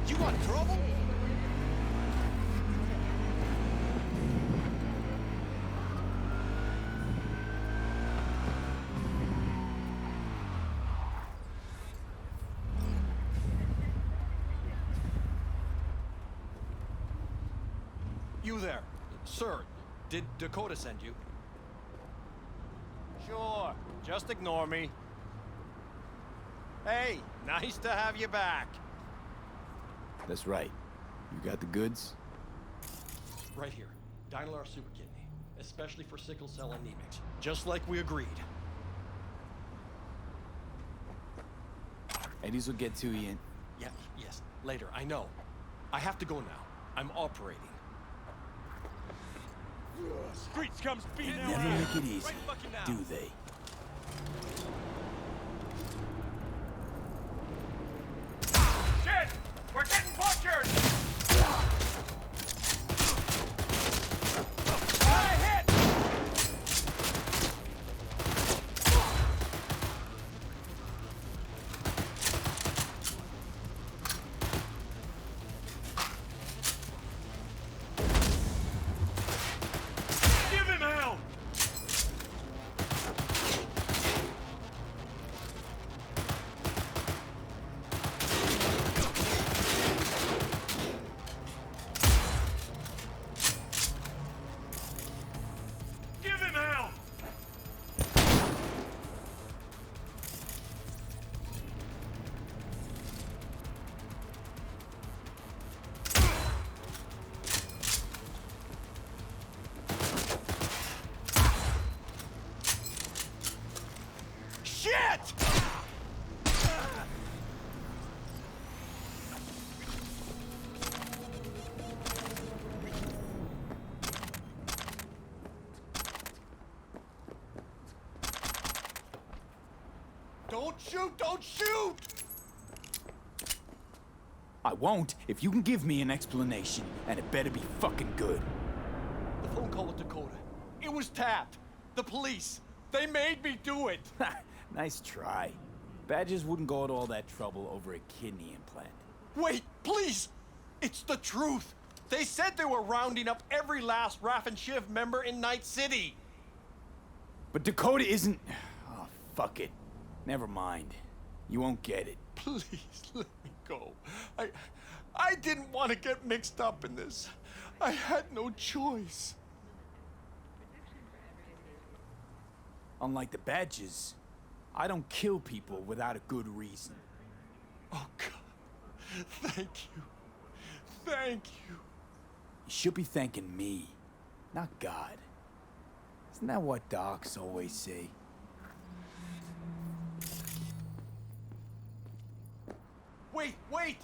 You want trouble? You there. Sir, did Dakota send you? Sure. Just ignore me. Hey, nice to have you back. That's right. You got the goods? Right here. Dynalar Super Kidney. Especially for sickle cell anemics. Just like we agreed. Eddies will get to you in... Yeah, yes. Later, I know. I have to go now. I'm operating. Street scum's beating They never make it easy, do they? Shit! We're getting butchered! Don't shoot! Don't shoot! I won't if you can give me an explanation, and it better be fucking good. The phone call with Dakota. It was tapped. The police. They made me do it. Nice try. Badgers wouldn't go to all that trouble over a kidney implant. Wait, please! It's the truth! They said they were rounding up every last Raff and Shiv member in Night City! But Dakota isn't... Oh, fuck it. Never mind. You won't get it. Please, let me go. I didn't want to get mixed up in this. I had no choice. Unlike the Badgers, I don't kill people without a good reason. Oh, God. Thank you. Thank you. You should be thanking me, not God. Isn't that what docs always say? Wait!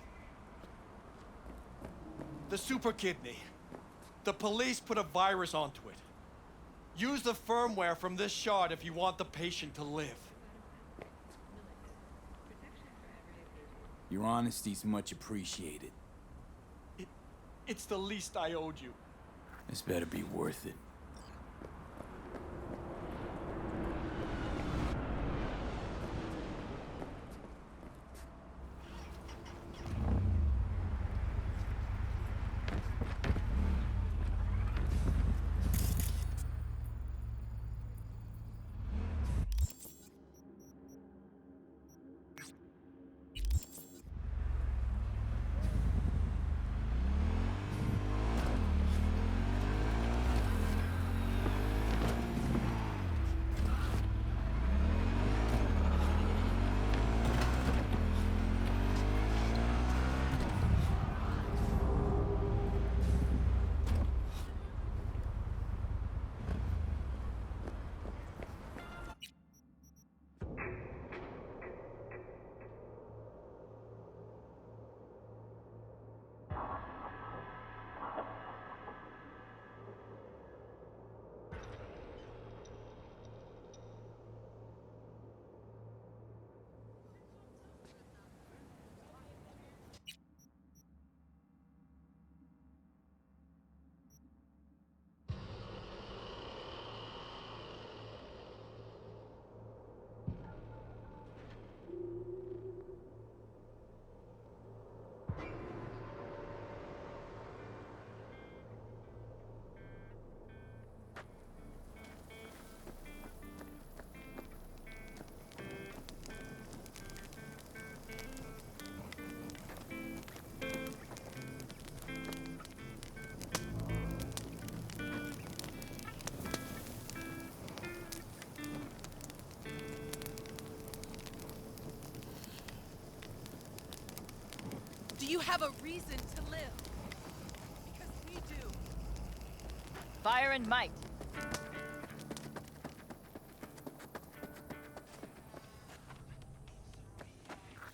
The super kidney. The police put a virus onto it. Use the firmware from this shard if you want the patient to live. Your honesty's much appreciated. It's the least I owed you. This better be worth it. Do you have a reason to live? Because we do. Fire and might.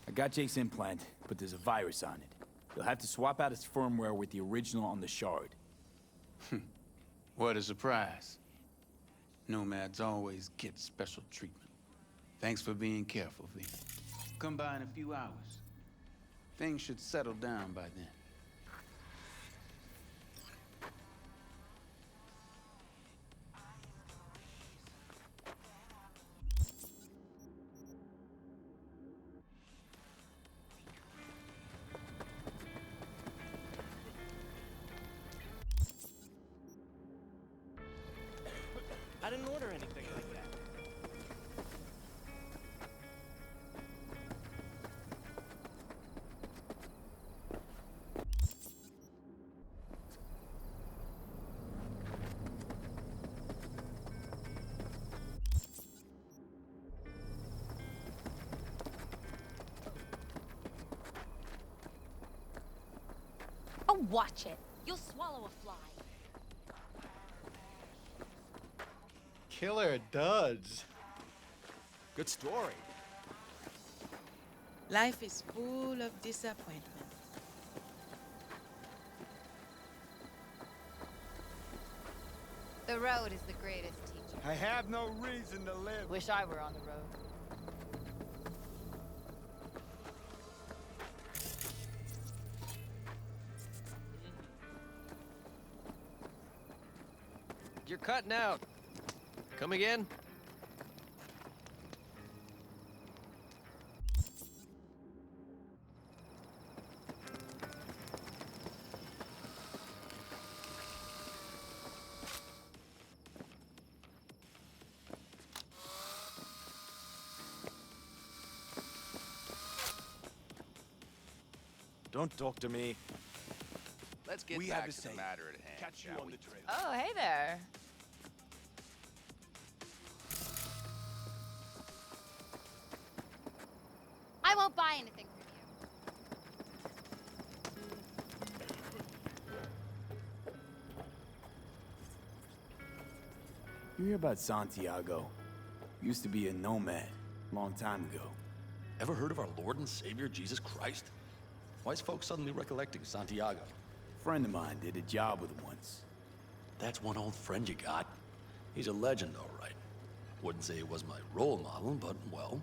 I got Jake's implant, but there's a virus on it. You'll have to swap out its firmware with the original on the shard. What a surprise. Nomads always get special treatment. Thanks for being careful, V. Come by in a few hours. Things should settle down by then. I didn't order anything like that. Oh, watch it. You'll swallow a fly. Killer duds. Good story. Life is full of disappointment. The road is the greatest teacher. I have no reason to live. Wish I were on the road. You're cutting out. Come again? Don't talk to me. Let's get back to the matter at hand. Catch you on the trail. Oh, hey there. I won't buy anything from you. You hear about Santiago? Used to be a nomad, long time ago. Ever heard of our Lord and Savior, Jesus Christ? Why is folks suddenly recollecting Santiago? Friend of mine did a job with him once. That's one old friend you got. He's a legend, all right. Wouldn't say he was my role model, but, well,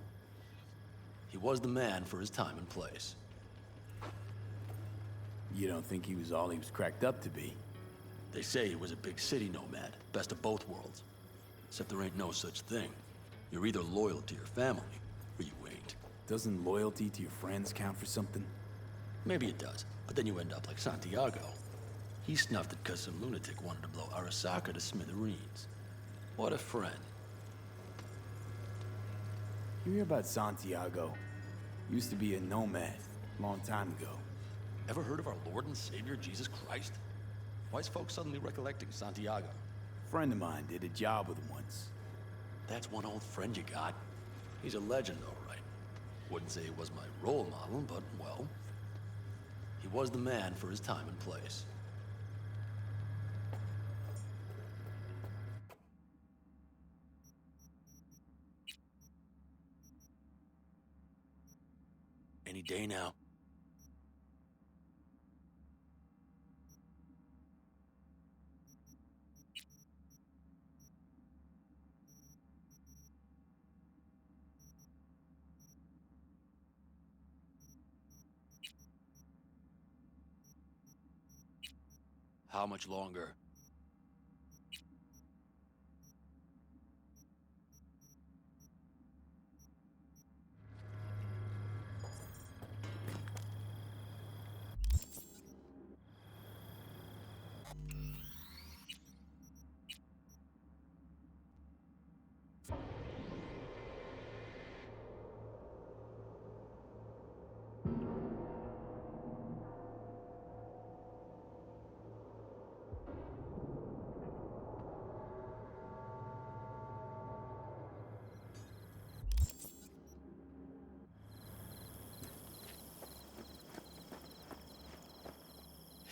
he was the man for his time and place. You don't think he was all he was cracked up to be? They say he was a big city nomad, best of both worlds. Except there ain't no such thing. You're either loyal to your family, or you ain't. Doesn't loyalty to your friends count for something? Maybe it does, but then you end up like Santiago. He snuffed it because some lunatic wanted to blow Arasaka to smithereens. What a friend. You hear about Santiago? Used to be a nomad, long time ago. Ever heard of our Lord and Savior, Jesus Christ? Why is folks suddenly recollecting Santiago? Friend of mine did a job with him once. That's one old friend you got. He's a legend, all right. Wouldn't say he was my role model, but, well, he was the man for his time and place. Any day now. How much longer?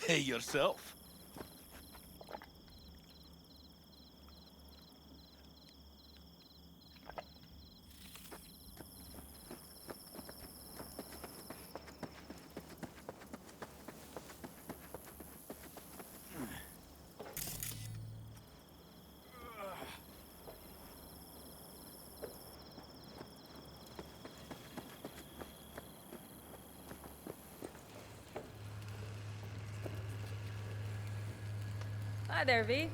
Hey, yourself. Hi there, V.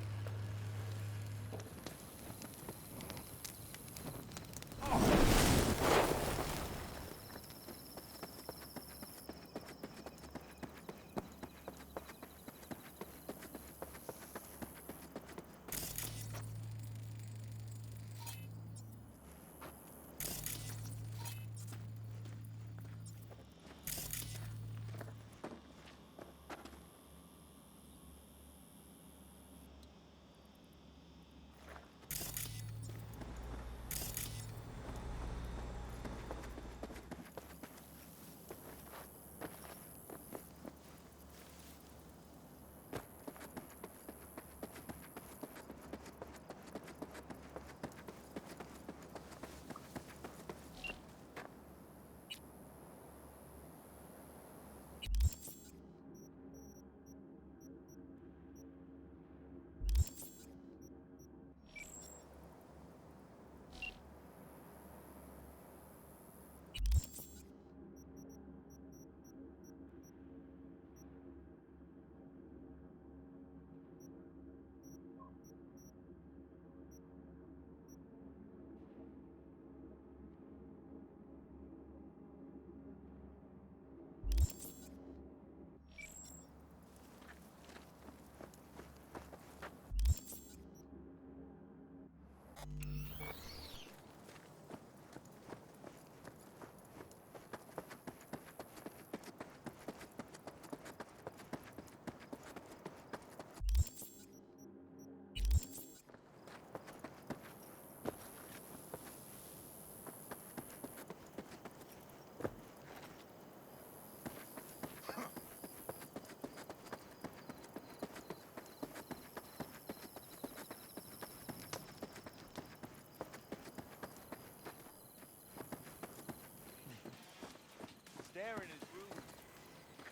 air in his room.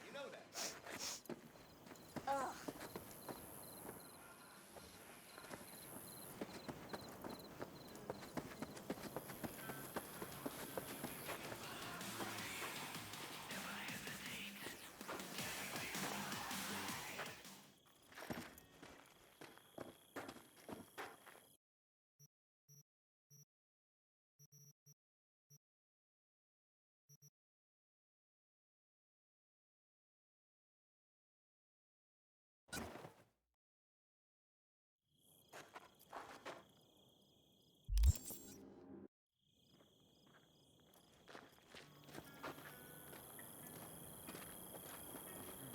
You know that, right? Ugh.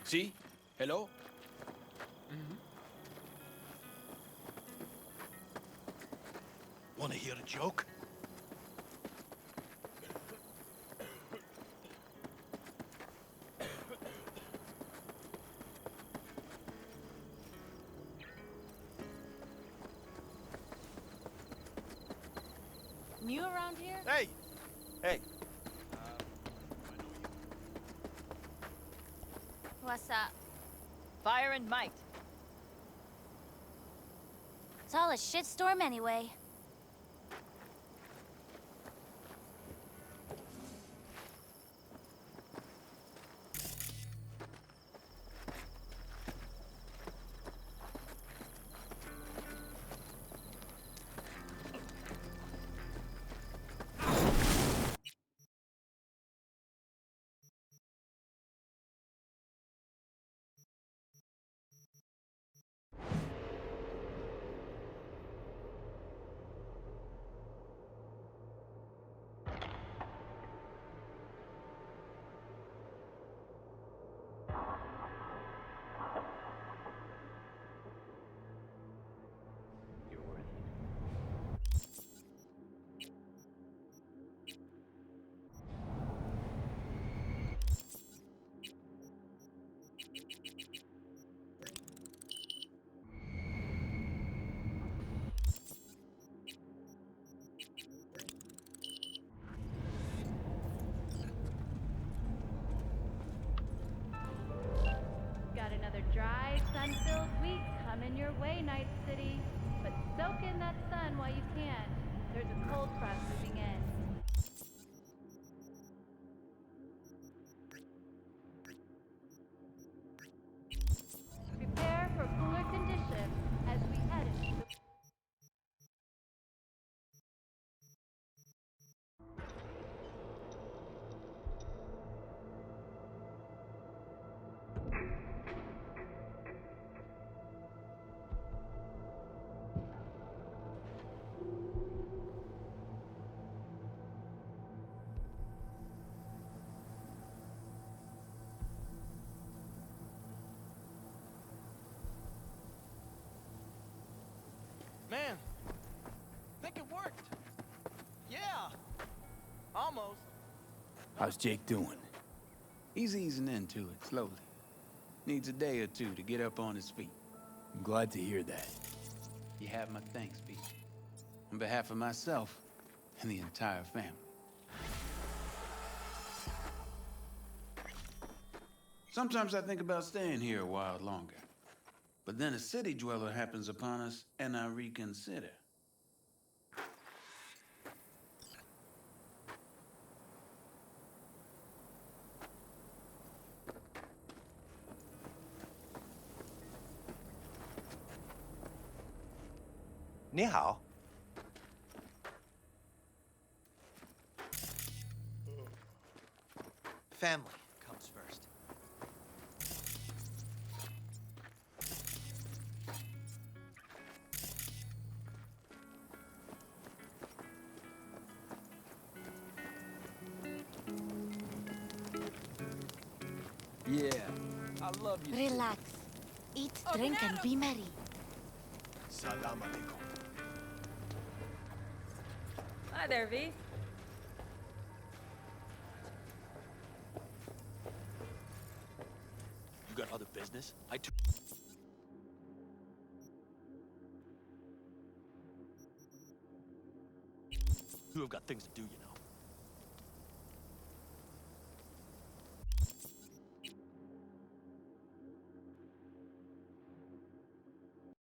See? Hello? Want to hear a joke? New around here? Hey! Hey! What's up? Fire and Mike. It's all a shitstorm anyway. Got another dry, sun-filled week coming your way, Night City. But soak in that sun while you can. There's a cold front moving in. Prepare for cooler conditions as we head into the... Man, I think it worked. Yeah, almost. How's Jake doing? He's easing into it, slowly. Needs a day or two to get up on his feet. I'm glad to hear that. You have my thanks, Pete. On behalf of myself and the entire family. Sometimes I think about staying here a while longer. But then a city dweller happens upon us, and I reconsider. Ni hao. Family comes first. Yeah, I love you. Relax. Eat, drink, and be merry. Salam alaikum. Hi there, V. You got other business? You have got things to do, you know.